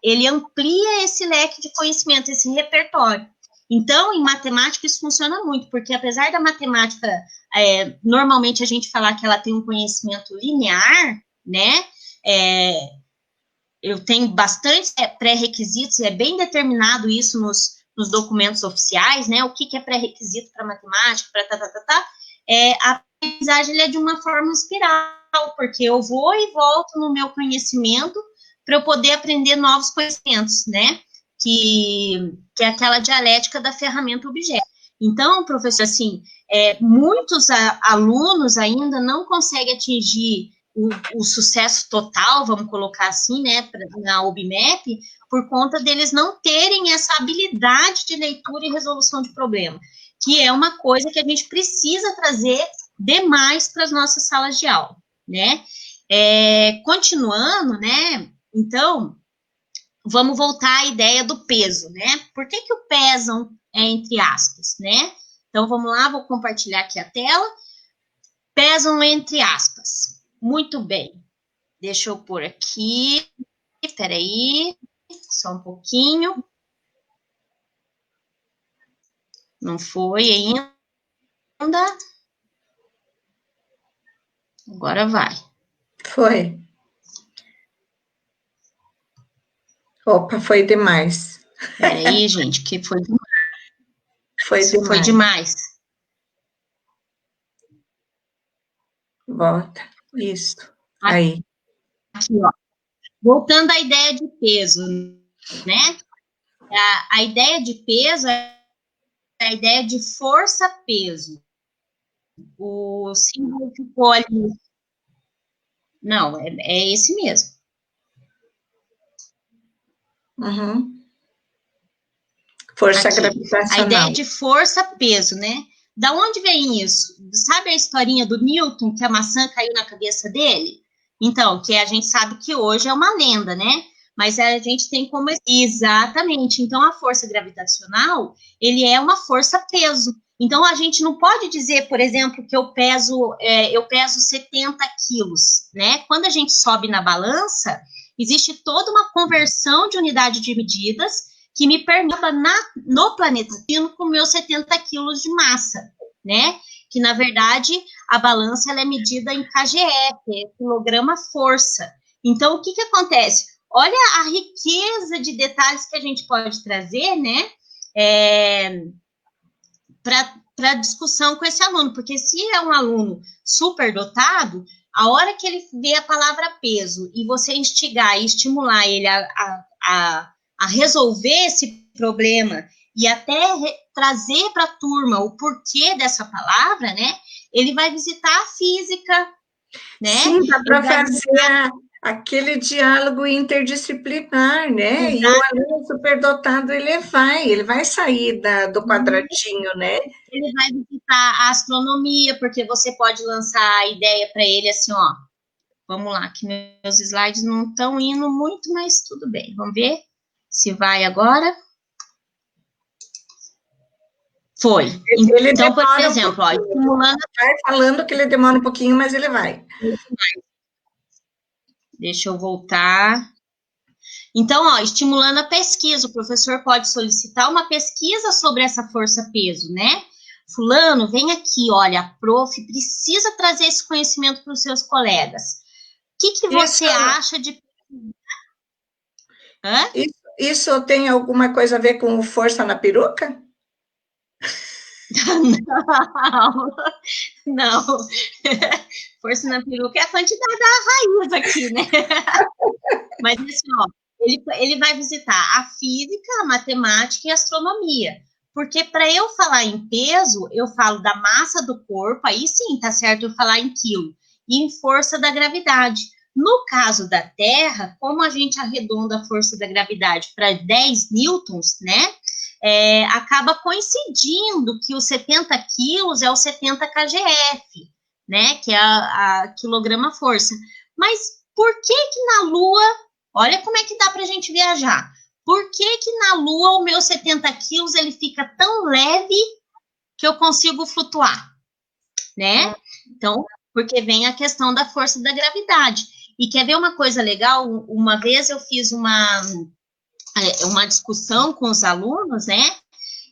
Ele amplia esse leque de conhecimento, esse repertório. Então, em matemática, isso funciona muito, porque apesar da matemática, normalmente a gente falar que ela tem um conhecimento linear, né? Eu tenho bastante pré-requisitos, é bem determinado isso nos documentos oficiais, né? O que é pré-requisito para matemática, a aprendizagem é de uma forma espiral, porque eu vou e volto no meu conhecimento para eu poder aprender novos conhecimentos, né? Que é aquela dialética da ferramenta-objeto. Então, professor, assim, muitos alunos ainda não conseguem atingir o sucesso total, vamos colocar assim, né, na OBMAP, por conta deles não terem essa habilidade de leitura e resolução de problema, que é uma coisa que a gente precisa trazer demais para as nossas salas de aula, né? Continuando, né, então, vamos voltar à ideia do peso, né? Por que o pesam é entre aspas, né? Então, vamos lá, vou compartilhar aqui a tela. Pesam entre aspas. Muito bem. Deixa eu pôr aqui. Espera aí. Só um pouquinho. Não foi ainda. Agora vai. Foi. Opa, foi demais. Peraí, gente, que foi demais. Foi demais. Foi demais. Volta. Isso. Aí. Aqui, ó. Voltando à ideia de peso, né? A ideia de peso é a ideia de força-peso. O símbolo ficou ali. Não, é esse mesmo. Uhum. Força Aqui, gravitacional. a ideia de força-peso, né? Da onde vem isso? Sabe a historinha do Newton, que a maçã caiu na cabeça dele? Então, que a gente sabe que hoje é uma lenda, né? Mas a gente tem como... Exatamente. Então, a força gravitacional, ele é uma força-peso. Então, a gente não pode dizer, por exemplo, que eu peso 70 quilos, né? Quando a gente sobe na balança, existe toda uma conversão de unidade de medidas que me permite no planeta Terra com meus 70 quilos de massa, né? Que, na verdade, a balança ela é medida em KGF, que é quilograma-força. Então, o que acontece? Olha a riqueza de detalhes que a gente pode trazer, né? Para discussão com esse aluno, porque se é um aluno superdotado, a hora que ele vê a palavra peso e você instigar e estimular ele a resolver esse problema e até trazer para a turma o porquê dessa palavra, né? Ele vai visitar a física, né? Sim, dá para fazer aquele diálogo interdisciplinar, né? Exato. E o aluno superdotado, ele vai sair do quadradinho, né? Ele vai visitar a astronomia, porque você pode lançar a ideia para ele assim, ó, vamos lá, que meus slides não estão indo muito, mas tudo bem, vamos ver se vai agora. Foi. Ele então, por exemplo, ó, estimulando... Vai falando que ele demora um pouquinho, mas ele vai. Deixa eu voltar. Então, ó, estimulando a pesquisa, o professor pode solicitar uma pesquisa sobre essa força-peso, né? Fulano, vem aqui, olha, a prof precisa trazer esse conhecimento para os seus colegas. O que você acha de... Hã? Isso tem alguma coisa a ver com força na peruca? Não. Força na peruca é a quantidade da raiz aqui, né? Mas assim, ó, Ele vai visitar a física, a matemática e a astronomia. Porque para eu falar em peso, eu falo da massa do corpo, aí sim, tá certo eu falar em quilo, e em força da gravidade. No caso da Terra, como a gente arredonda a força da gravidade para 10 newtons, né? Acaba coincidindo que os 70 quilos é o 70 kgf, né? Que é a quilograma força. Mas por que na Lua, olha como é que dá para a gente viajar. Por que na Lua o meu 70 quilos ele fica tão leve que eu consigo flutuar, né? Então, porque vem a questão da força da gravidade. E quer ver uma coisa legal? Uma vez eu fiz uma discussão com os alunos, né?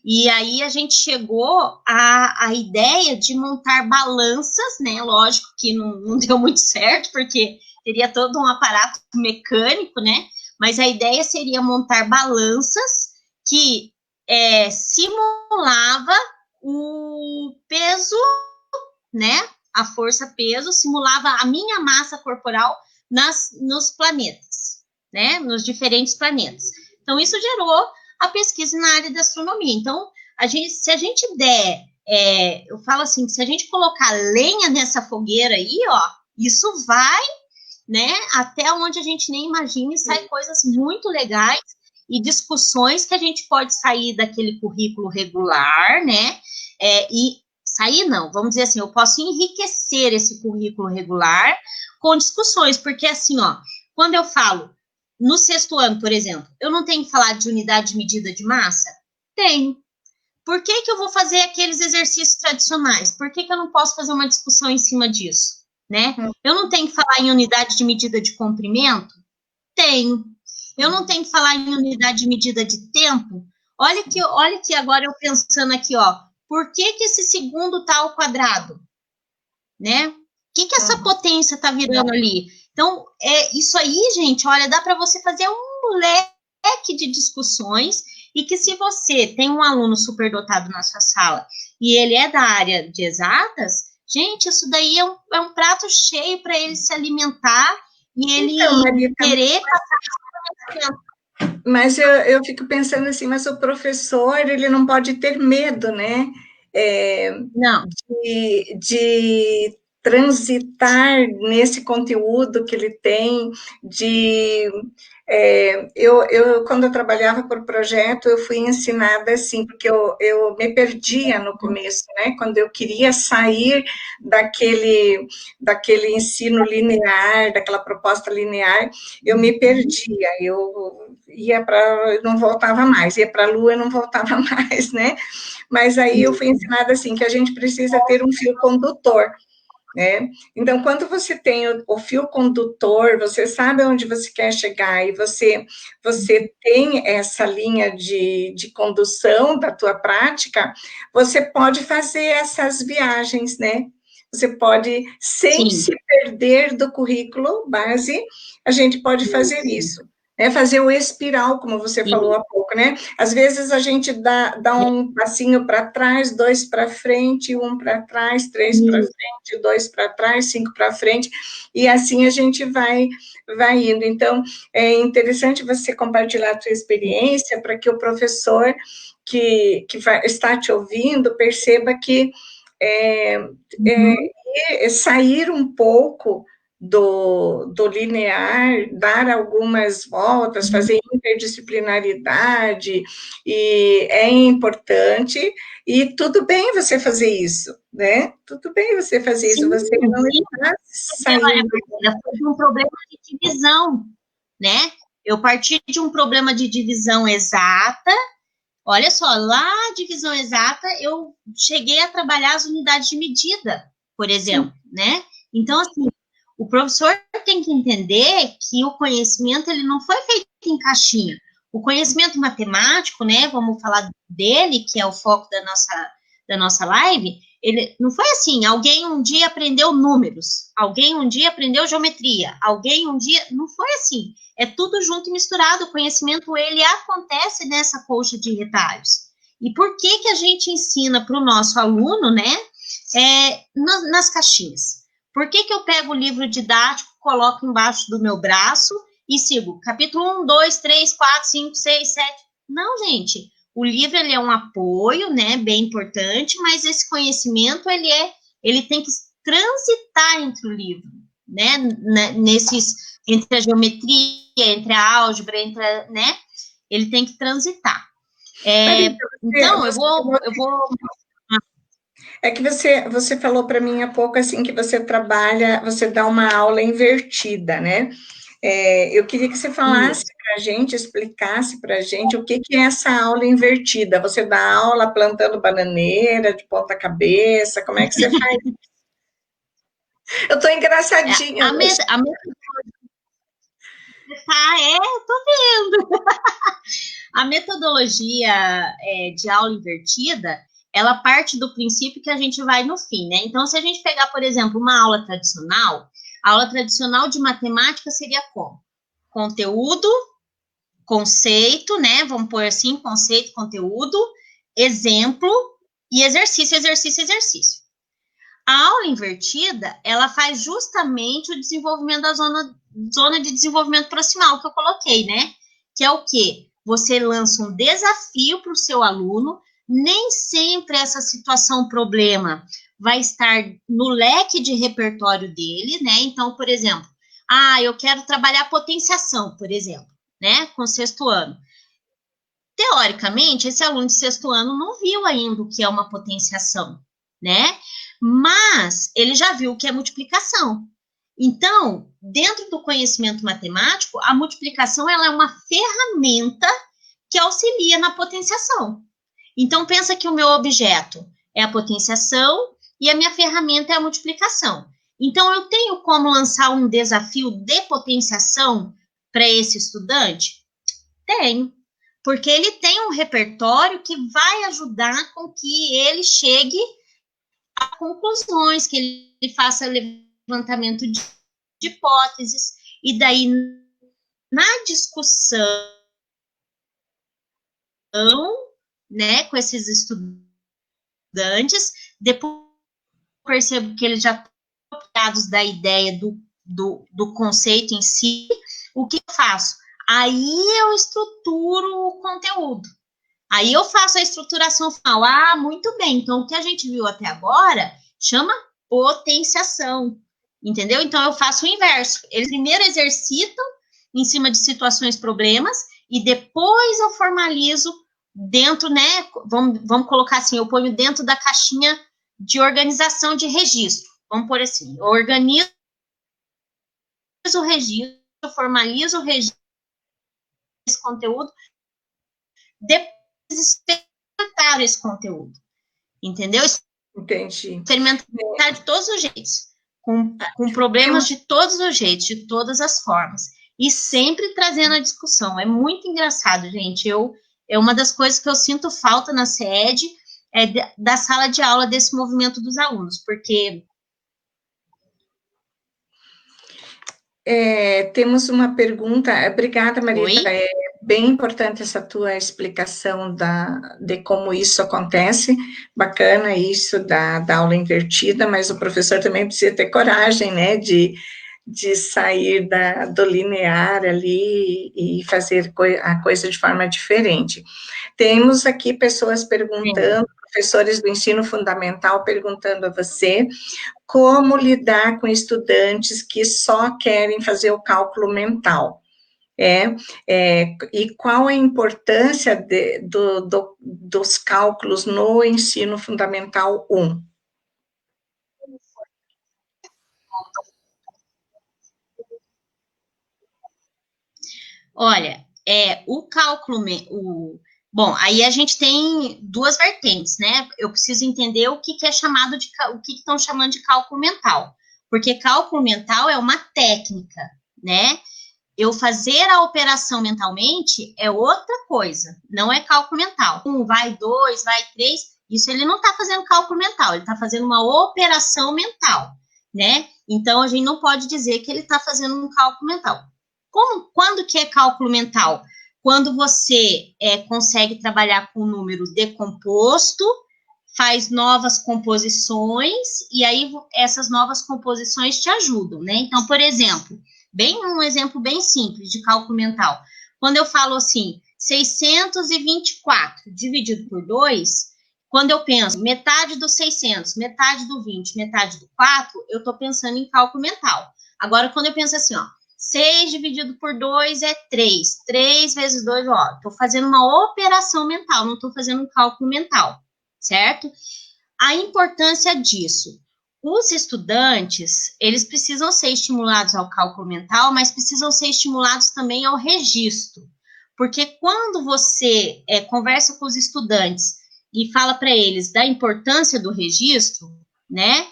E aí a gente chegou à ideia de montar balanças, né? Lógico que não deu muito certo, porque teria todo um aparato mecânico, né? Mas a ideia seria montar balanças que simulava o peso, né? A força-peso simulava a minha massa corporal nos planetas, né? Nos diferentes planetas. Então, isso gerou a pesquisa na área da astronomia. Então, se a gente der, eu falo assim, se a gente colocar lenha nessa fogueira aí, ó, isso vai, né, até onde a gente nem imagina e sai coisas muito legais e discussões que a gente pode sair daquele currículo regular, né, e sair não, vamos dizer assim, eu posso enriquecer esse currículo regular com discussões, porque assim, ó, quando eu falo no 6º ano, por exemplo, eu não tenho que falar de unidade de medida de massa? Tenho. Por que eu vou fazer aqueles exercícios tradicionais? Por que eu não posso fazer uma discussão em cima disso? Né? Eu não tenho que falar em unidade de medida de comprimento? Tenho. Eu não tenho que falar em unidade de medida de tempo? Olha que agora eu pensando aqui, ó, por que esse segundo está ao quadrado? Né? O que essa potência está virando ali? Então, isso aí, gente, olha, dá para você fazer um leque de discussões e que se você tem um aluno superdotado na sua sala e ele é da área de exatas, gente, isso daí é um prato cheio para ele se alimentar e ele querer passar. Mas eu fico pensando assim, mas o professor, ele não pode ter medo, né? Não. De transitar nesse conteúdo que ele tem, quando eu trabalhava por projeto, eu fui ensinada assim, porque eu me perdia no começo, né? Quando eu queria sair daquele ensino linear, daquela proposta linear, eu me perdia, eu ia para, não voltava mais, ia para a Lua e não voltava mais, né? Mas aí eu fui ensinada assim, que a gente precisa ter um fio condutor, né? Então, quando você tem o fio condutor, você sabe onde você quer chegar e você tem essa linha de condução da tua prática, você pode fazer essas viagens, né? Você pode, sem se perder do currículo base, a gente pode fazer isso. Né, fazer o espiral, como você falou há pouco, né? Às vezes a gente dá um passinho para trás, 2 para frente, 1 para trás, 3 para frente, 2 para trás, 5 para frente, e assim a gente vai indo. Então, é interessante você compartilhar a sua experiência para que o professor que está te ouvindo perceba que sair um pouco do linear, dar algumas voltas, fazer interdisciplinaridade, e é importante, e tudo bem você fazer isso, né? Tudo bem você fazer isso, você não está saindo. Foi um problema de divisão, né? Eu parti de um problema de divisão exata, olha só, lá divisão exata, eu cheguei a trabalhar as unidades de medida, por exemplo, né? Então, assim, o professor tem que entender que o conhecimento, ele não foi feito em caixinha. O conhecimento matemático, né, vamos falar dele, que é o foco da nossa live, ele não foi assim, alguém um dia aprendeu números, alguém um dia aprendeu geometria, alguém um dia, não foi assim. É tudo junto e misturado, o conhecimento, ele acontece nessa colcha de retalhos. E por que a gente ensina para o nosso aluno, né, nas caixinhas? Por que eu pego o livro didático, coloco embaixo do meu braço e sigo capítulo 1, 2, 3, 4, 5, 6, 7. Não, gente, o livro ele é um apoio, né, bem importante, mas esse conhecimento ele tem que transitar entre o livro, né, entre a geometria, entre a álgebra, né, ele tem que transitar. Então, eu vou. É que você falou para mim há pouco assim que você dá uma aula invertida, né? Eu queria que você falasse para a gente, explicasse para a gente o que é essa aula invertida. Você dá aula plantando bananeira de ponta cabeça, como é que você faz? Eu estou engraçadinha. Eu tô vendo. A metodologia de aula invertida, ela parte do princípio que a gente vai no fim, né? Então, se a gente pegar, por exemplo, uma aula tradicional, a aula tradicional de matemática seria como? Conteúdo, conceito, né? Vamos pôr assim, conceito, conteúdo, exemplo e exercício, exercício, exercício. A aula invertida, ela faz justamente o desenvolvimento da zona de desenvolvimento proximal que eu coloquei, né? Que é o quê? Você lança um desafio para o seu aluno, nem sempre essa situação problema vai estar no leque de repertório dele, né? Então, por exemplo, eu quero trabalhar potenciação, por exemplo, né? Com sexto ano. Teoricamente, esse aluno de sexto ano não viu ainda o que é uma potenciação, né? Mas ele já viu o que é multiplicação. Então, dentro do conhecimento matemático, a multiplicação ela é uma ferramenta que auxilia na potenciação. Então, pensa que o meu objeto é a potenciação e a minha ferramenta é a multiplicação. Então, eu tenho como lançar um desafio de potenciação para esse estudante? Tenho. Porque ele tem um repertório que vai ajudar com que ele chegue a conclusões, que ele faça levantamento de hipóteses, e daí, na discussão, né, com esses estudantes, depois percebo que eles já estão apropriados da ideia do conceito em si, o que eu faço? Aí eu estruturo o conteúdo. Aí eu faço a estruturação final. Muito bem. Então, o que a gente viu até agora chama potenciação. Entendeu? Então, eu faço o inverso. Eles primeiro exercitam em cima de situações, problemas, e depois eu formalizo dentro, né? Vamos colocar assim, eu ponho dentro da caixinha de organização de registro. Vamos pôr assim, eu organizo o registro, eu formalizo o registro desse conteúdo, depois experimentar esse conteúdo, entendeu? Entendi. Experimentar de todos os jeitos, com problemas de todos os jeitos, de todas as formas, e sempre trazendo a discussão. É muito engraçado, gente. É uma das coisas que eu sinto falta na SED, da sala de aula, desse movimento dos alunos, porque... Temos uma pergunta. Obrigada, Marita. Oi? É bem importante essa tua explicação de como isso acontece. Bacana isso da aula invertida, mas o professor também precisa ter coragem, né, de sair do linear ali e fazer a coisa de forma diferente. Temos aqui pessoas perguntando, professores do ensino fundamental perguntando a você como lidar com estudantes que só querem fazer o cálculo mental. E qual a importância dos cálculos no ensino fundamental 1? Olha, o cálculo, bom, aí a gente tem duas vertentes, né? Eu preciso entender o que é chamado o que estão chamando de cálculo mental, porque cálculo mental é uma técnica, né? Eu fazer a operação mentalmente é outra coisa, não é cálculo mental. 1 vai 2, vai 3, isso ele não está fazendo cálculo mental, ele está fazendo uma operação mental, né? Então, a gente não pode dizer que ele está fazendo um cálculo mental. Quando que é cálculo mental? Quando você consegue trabalhar com o número decomposto, faz novas composições, e aí essas novas composições te ajudam, né? Então, por exemplo, um exemplo bem simples de cálculo mental. Quando eu falo assim, 624 dividido por 2, quando eu penso metade do 600, metade do 20, metade do 4, eu estou pensando em cálculo mental. Agora, quando eu penso assim, ó, 6 dividido por 2 é 3. 3 vezes 2, ó, estou fazendo uma operação mental, não estou fazendo um cálculo mental, certo? A importância disso. Os estudantes, eles precisam ser estimulados ao cálculo mental, mas precisam ser estimulados também ao registro. Porque quando você conversa com os estudantes e fala para eles da importância do registro, né?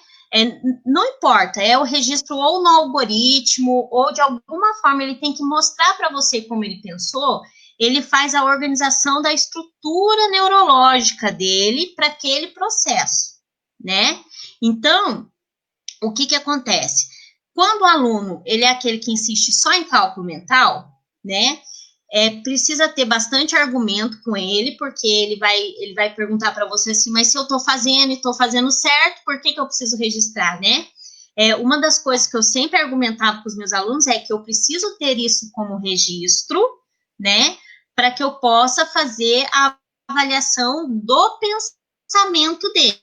Não importa, é o registro ou no algoritmo, ou de alguma forma ele tem que mostrar para você como ele pensou, ele faz a organização da estrutura neurológica dele para aquele processo, né? Então, o que acontece? Quando o aluno, ele é aquele que insiste só em cálculo mental, né? Precisa ter bastante argumento com ele, porque ele vai perguntar para você assim, mas se eu estou fazendo e estou fazendo certo, por que eu preciso registrar, né? Uma das coisas que eu sempre argumentava com os meus alunos é que eu preciso ter isso como registro, né? Para que eu possa fazer a avaliação do pensamento dele,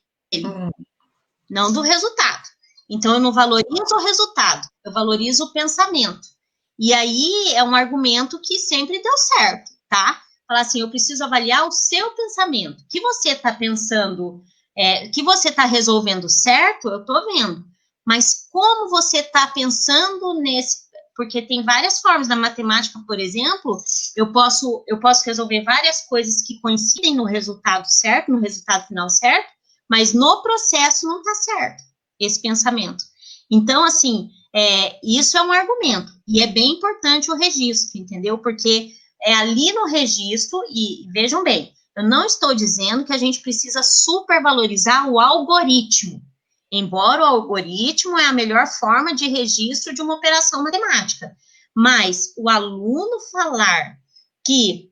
não do resultado. Então, eu não valorizo o resultado, eu valorizo o pensamento. E aí, é um argumento que sempre deu certo, tá? Falar assim, eu preciso avaliar o seu pensamento. Que você está pensando, que você está resolvendo certo, eu estou vendo. Mas como você está pensando nesse... Porque tem várias formas na matemática, por exemplo, eu posso resolver várias coisas que coincidem no resultado certo, no resultado final certo, mas no processo não está certo esse pensamento. Então, assim, isso é um argumento, e é bem importante o registro, entendeu? Porque é ali no registro, e vejam bem, eu não estou dizendo que a gente precisa supervalorizar o algoritmo, embora o algoritmo é a melhor forma de registro de uma operação matemática, mas o aluno falar que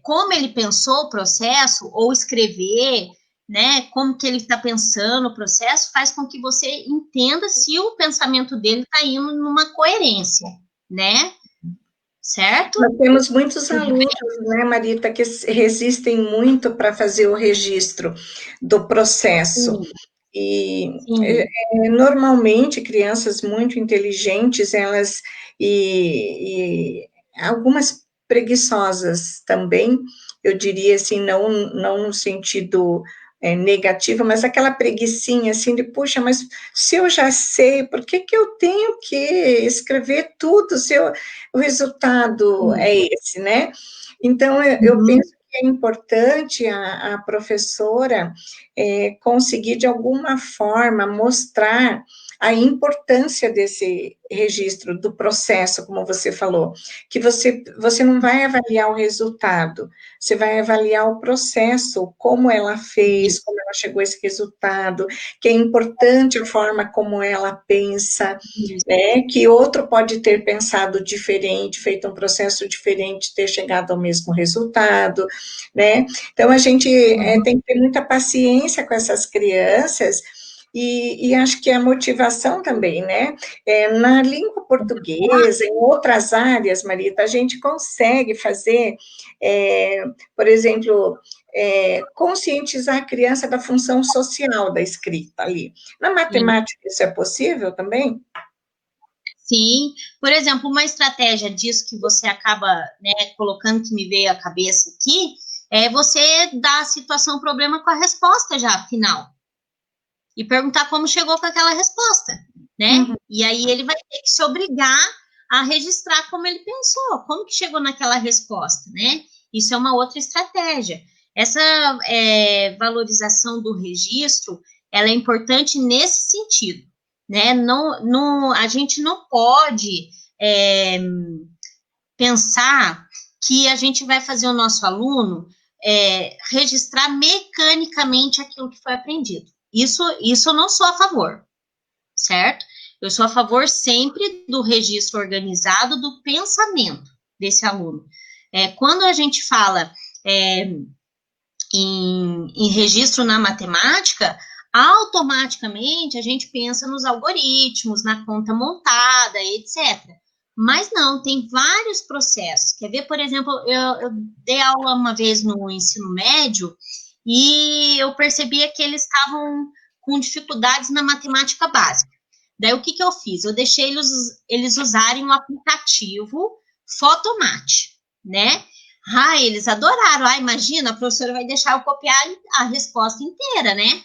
como ele pensou o processo, ou escrever, né, como que ele está pensando o processo, faz com que você entenda se o pensamento dele está indo numa coerência, né? Certo? Nós temos muitos alunos, né, Marita, que resistem muito para fazer o registro do processo. Sim. E normalmente crianças muito inteligentes, elas e algumas preguiçosas também, eu diria assim, não no sentido negativo, mas aquela preguicinha assim de, puxa, mas se eu já sei, por que eu tenho que escrever tudo se o resultado é esse, né? Então, eu penso que é importante a professora conseguir, de alguma forma, mostrar a importância desse registro do processo, como você falou, que você não vai avaliar o resultado, você vai avaliar o processo, como ela fez, como ela chegou a esse resultado, que é importante a forma como ela pensa, né, que outro pode ter pensado diferente, feito um processo diferente, ter chegado ao mesmo resultado, né? Então, a gente tem que ter muita paciência com essas crianças, e acho que a motivação também, né? Na língua portuguesa, em outras áreas, Marita, a gente consegue fazer, por exemplo, conscientizar a criança da função social da escrita ali. Na matemática, isso é possível também? Sim, por exemplo, uma estratégia disso que você acaba, né, colocando, que me veio à cabeça aqui, é você dar a situação, problema com a resposta já, final. E perguntar como chegou com aquela resposta, né? E aí ele vai ter que se obrigar a registrar como ele pensou, como que chegou naquela resposta, né? Isso é uma outra estratégia. Essa valorização do registro, ela é importante nesse sentido, né? A gente não pode pensar que a gente vai fazer o nosso aluno registrar mecanicamente aquilo que foi aprendido. Isso eu não sou a favor, certo? Eu sou a favor sempre do registro organizado do pensamento desse aluno. Quando a gente fala em registro na matemática, automaticamente a gente pensa nos algoritmos, na conta montada, etc. Mas não, tem vários processos. Quer ver, por exemplo, eu dei aula uma vez no ensino médio e eu percebia que eles estavam com dificuldades na matemática básica. Daí, o que eu fiz? Eu deixei eles usarem um aplicativo Photomat, né? Eles adoraram. Imagina, a professora vai deixar eu copiar a resposta inteira, né?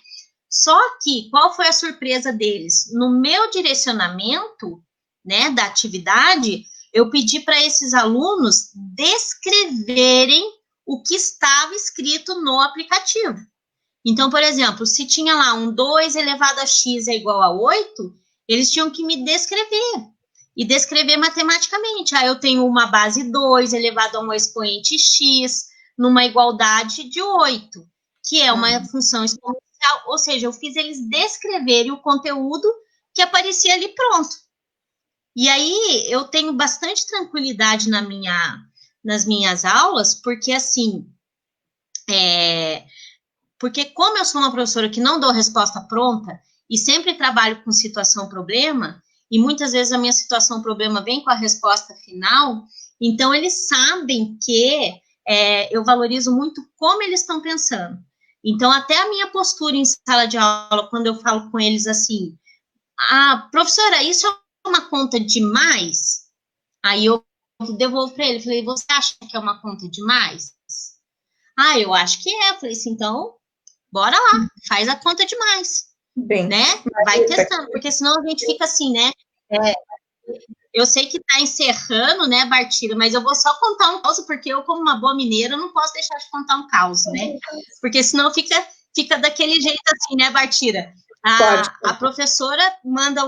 Só que, qual foi a surpresa deles? No meu direcionamento, né, da atividade, eu pedi para esses alunos descreverem o que estava escrito no aplicativo. Então, por exemplo, se tinha lá um 2 elevado a x é igual a 8, eles tinham que me descrever, e descrever matematicamente. Eu tenho uma base 2 elevado a um expoente x, numa igualdade de 8, que é uma função exponencial, ou seja, eu fiz eles descreverem o conteúdo que aparecia ali pronto. E aí, eu tenho bastante tranquilidade nas minhas aulas, porque assim, porque como eu sou uma professora que não dou resposta pronta, e sempre trabalho com situação-problema, e muitas vezes a minha situação-problema vem com a resposta final, então eles sabem que eu valorizo muito como eles estão pensando. Então, até a minha postura em sala de aula, quando eu falo com eles assim, professora, isso é uma conta demais? Aí eu devolvo para ele, falei, você acha que é uma conta demais? Eu acho que é. Eu falei assim, então, bora lá, faz a conta demais. Bem, né? Vai testando, porque senão a gente fica assim, né? Eu sei que tá encerrando, né, Bartira, mas eu vou só contar um caos, porque eu, como uma boa mineira, não posso deixar de contar um caos, né? Porque senão fica daquele jeito assim, né, Bartira? A professora manda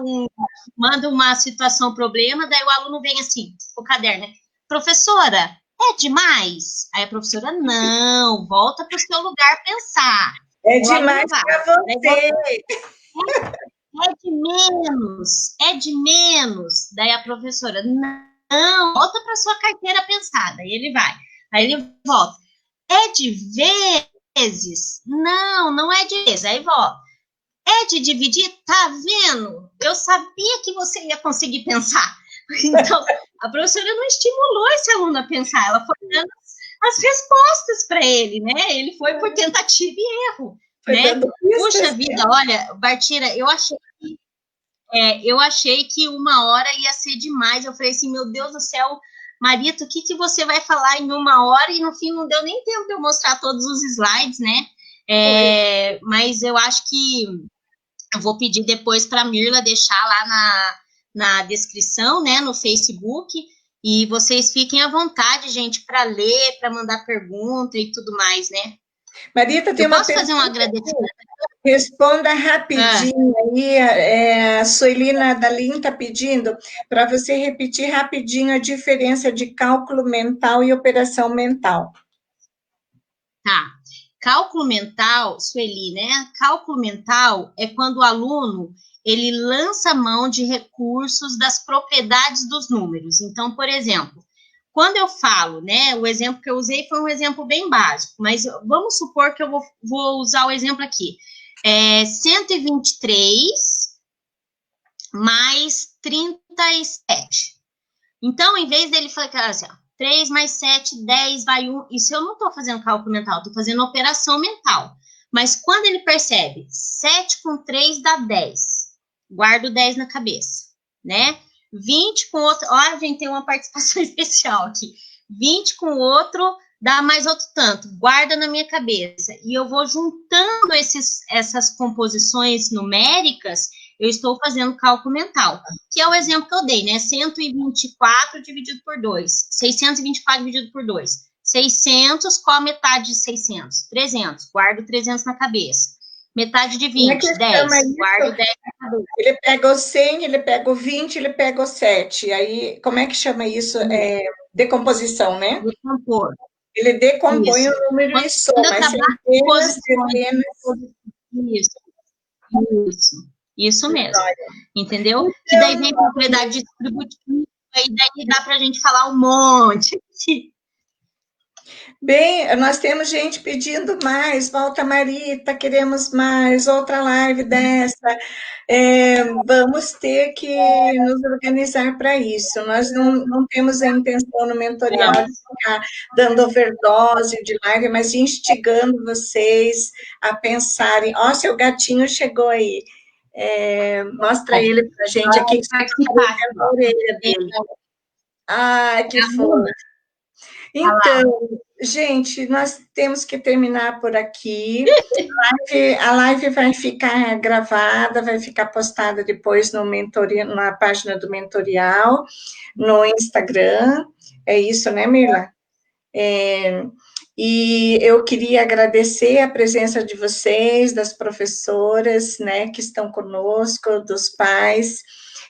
uma situação, problema, daí o aluno vem assim, o caderno, né? Professora, é demais? Aí a professora, não, volta para o seu lugar pensar. É demais para você. É de menos. Daí a professora, não, volta para sua carteira pensar. Daí ele vai. Aí ele volta. É de vezes? Não, não é de vezes. Aí volta. É de dividir? Tá vendo? Eu sabia que você ia conseguir pensar. Então, a professora não estimulou esse aluno a pensar, ela foi dando as respostas para ele, né? Ele foi por tentativa e erro, né? Puxa vida, olha, Bartira, eu achei que 1 hora ia ser demais. Eu falei assim, meu Deus do céu, Marita, o que você vai falar em 1 hora? E no fim não deu nem tempo de eu mostrar todos os slides, né? Mas eu acho que eu vou pedir depois para a Mirla deixar lá na descrição, né, no Facebook, e vocês fiquem à vontade, gente, para ler, para mandar pergunta e tudo mais, né? Marita, tem uma pergunta. Posso fazer um agradecimento? Responda rapidinho aí, a Suelina Dalim está pedindo para você repetir rapidinho a diferença de cálculo mental e operação mental. Tá. Cálculo mental, Sueli, né? Cálculo mental é quando o aluno ele lança mão de recursos das propriedades dos números. Então, por exemplo, quando eu falo, né, o exemplo que eu usei foi um exemplo bem básico, mas vamos supor que eu vou usar o exemplo aqui. 123 mais 37. Então, em vez dele falar assim, 3 mais 7, 10, vai 1. Isso eu não estou fazendo cálculo mental, estou fazendo operação mental. Mas quando ele percebe 7 com 3 dá 10, guarda o 10 na cabeça, né? 20 com outro, olha, a gente tem uma participação especial aqui. 20 com outro dá mais outro tanto, guarda na minha cabeça. E eu vou juntando essas composições numéricas, eu estou fazendo cálculo mental, que é o exemplo que eu dei, né? 124 dividido por 2, 624 dividido por 2, 600, qual a metade de 600? 300, guardo 300 na cabeça. Metade de 20, 10, guardo 10 na cabeça. Ele pega o 100, ele pega o 20, ele pega o 7, aí, como é que chama isso? Decomposição, né? Decompor. Ele decompõe isso. O número e soma, centenas, Isso mesmo, entendeu? Que daí vem propriedade distributiva, e daí dá para a gente falar um monte. Bem, nós temos gente pedindo mais, volta Marita, queremos mais, outra live dessa. Vamos ter que nos organizar para isso. Nós não temos a intenção no mentorial de ficar dando overdose de live, mas instigando vocês a pensarem. Ó, seu gatinho chegou aí. Mostra ele para a gente aqui, que você está a orelha dele. Ai, que fofo. Então, gente, nós temos que terminar por aqui. A live vai ficar gravada, vai ficar postada depois no na página do Mentorial, no Instagram. É isso, né, Mirla? E eu queria agradecer a presença de vocês, das professoras, né, que estão conosco, dos pais,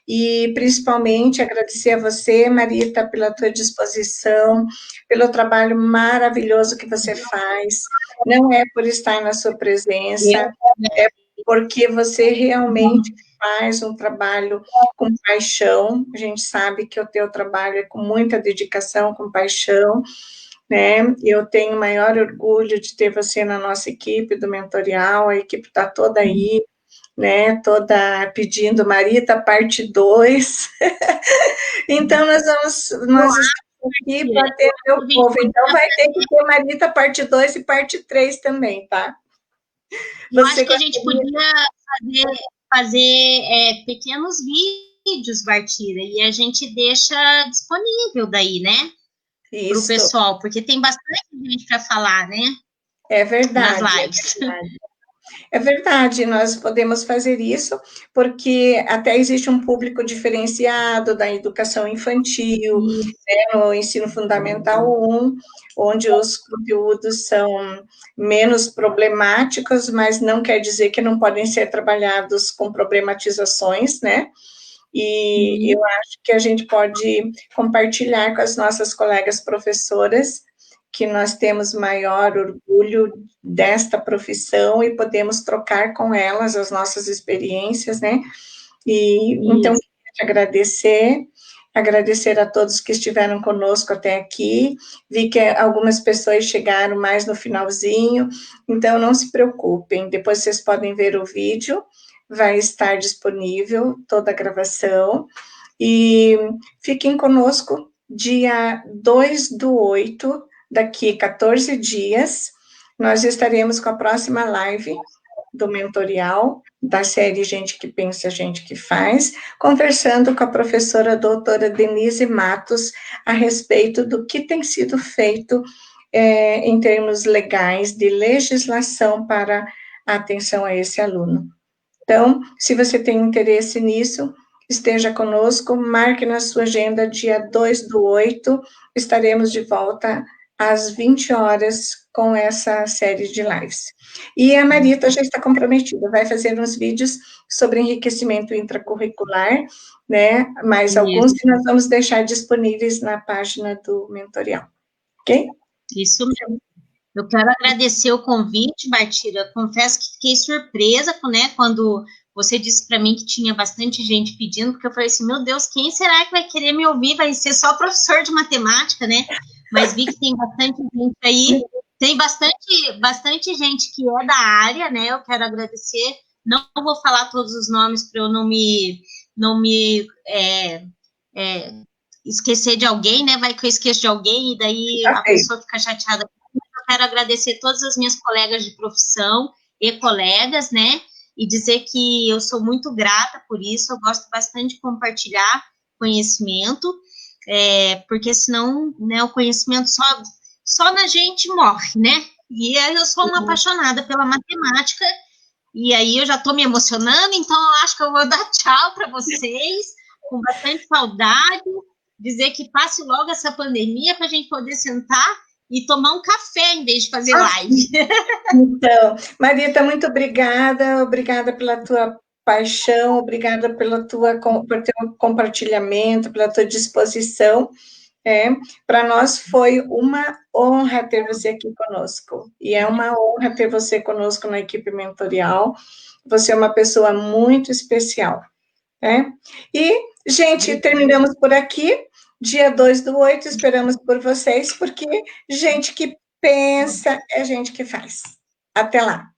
e principalmente agradecer a você, Marita, pela tua disposição, pelo trabalho maravilhoso que você faz. Não é por estar na sua presença, é porque você realmente faz um trabalho com paixão. A gente sabe que o teu trabalho é com muita dedicação, com paixão, né? Eu tenho o maior orgulho de ter você na nossa equipe do Mentorial, a equipe está toda aí, né? Toda pedindo Marita parte 2. Então, nós estamos aqui para ter o povo. Então, vai ter que ter Marita parte 2 e parte 3 também, tá? Eu acho que a gente podia fazer pequenos vídeos, Bartira, e a gente deixa disponível daí, né? Para o pessoal, porque tem bastante gente para falar, né? É verdade. Nas lives. É verdade, nós podemos fazer isso, porque até existe um público diferenciado da educação infantil, né, no ensino fundamental 1, onde os conteúdos são menos problemáticos, mas não quer dizer que não podem ser trabalhados com problematizações, né? E eu acho que a gente pode compartilhar com as nossas colegas professoras que nós temos maior orgulho desta profissão e podemos trocar com elas as nossas experiências, né? E então, quero te agradecer a todos que estiveram conosco até aqui. Vi que algumas pessoas chegaram mais no finalzinho, então não se preocupem, depois vocês podem ver o vídeo, vai estar disponível toda a gravação, e fiquem conosco dia 2/8, daqui 14 dias, nós estaremos com a próxima live do Mentorial, da série Gente que Pensa, Gente que Faz, conversando com a professora doutora Denise Matos a respeito do que tem sido feito em termos legais de legislação para a atenção a esse aluno. Então, se você tem interesse nisso, esteja conosco, marque na sua agenda, dia 2/8, estaremos de volta às 20 horas com essa série de lives. E a Marita já está comprometida, vai fazer uns vídeos sobre enriquecimento intracurricular, né? Mais alguns que nós vamos deixar disponíveis na página do Mentorial, ok? Isso mesmo. Eu quero agradecer o convite, Bartira. Confesso que fiquei surpresa, né, quando você disse para mim que tinha bastante gente pedindo, porque eu falei assim, meu Deus, quem será que vai querer me ouvir? Vai ser só professor de matemática, né? Mas vi que tem bastante gente aí, tem bastante gente que é da área, né? Eu quero agradecer. Não vou falar todos os nomes para eu não me esquecer de alguém, né? Vai que eu esqueço de alguém e daí a pessoa fica chateada. Eu quero agradecer todas as minhas colegas de profissão e colegas, né? E dizer que eu sou muito grata por isso, eu gosto bastante de compartilhar conhecimento, porque senão, né, o conhecimento só na gente morre, né? E eu sou uma apaixonada pela matemática, e aí eu já estou me emocionando, então eu acho que eu vou dar tchau para vocês, com bastante saudade, dizer que passe logo essa pandemia para a gente poder sentar e tomar um café em vez de fazer live. Então, Marita, muito obrigada pela tua paixão, obrigada por teu compartilhamento, pela tua disposição. Para nós foi uma honra ter você aqui conosco, e é uma honra ter você conosco na equipe mentorial. Você é uma pessoa muito especial, né? E, gente, terminamos por aqui. Dia 2/8, esperamos por vocês, porque gente que pensa é gente que faz. Até lá.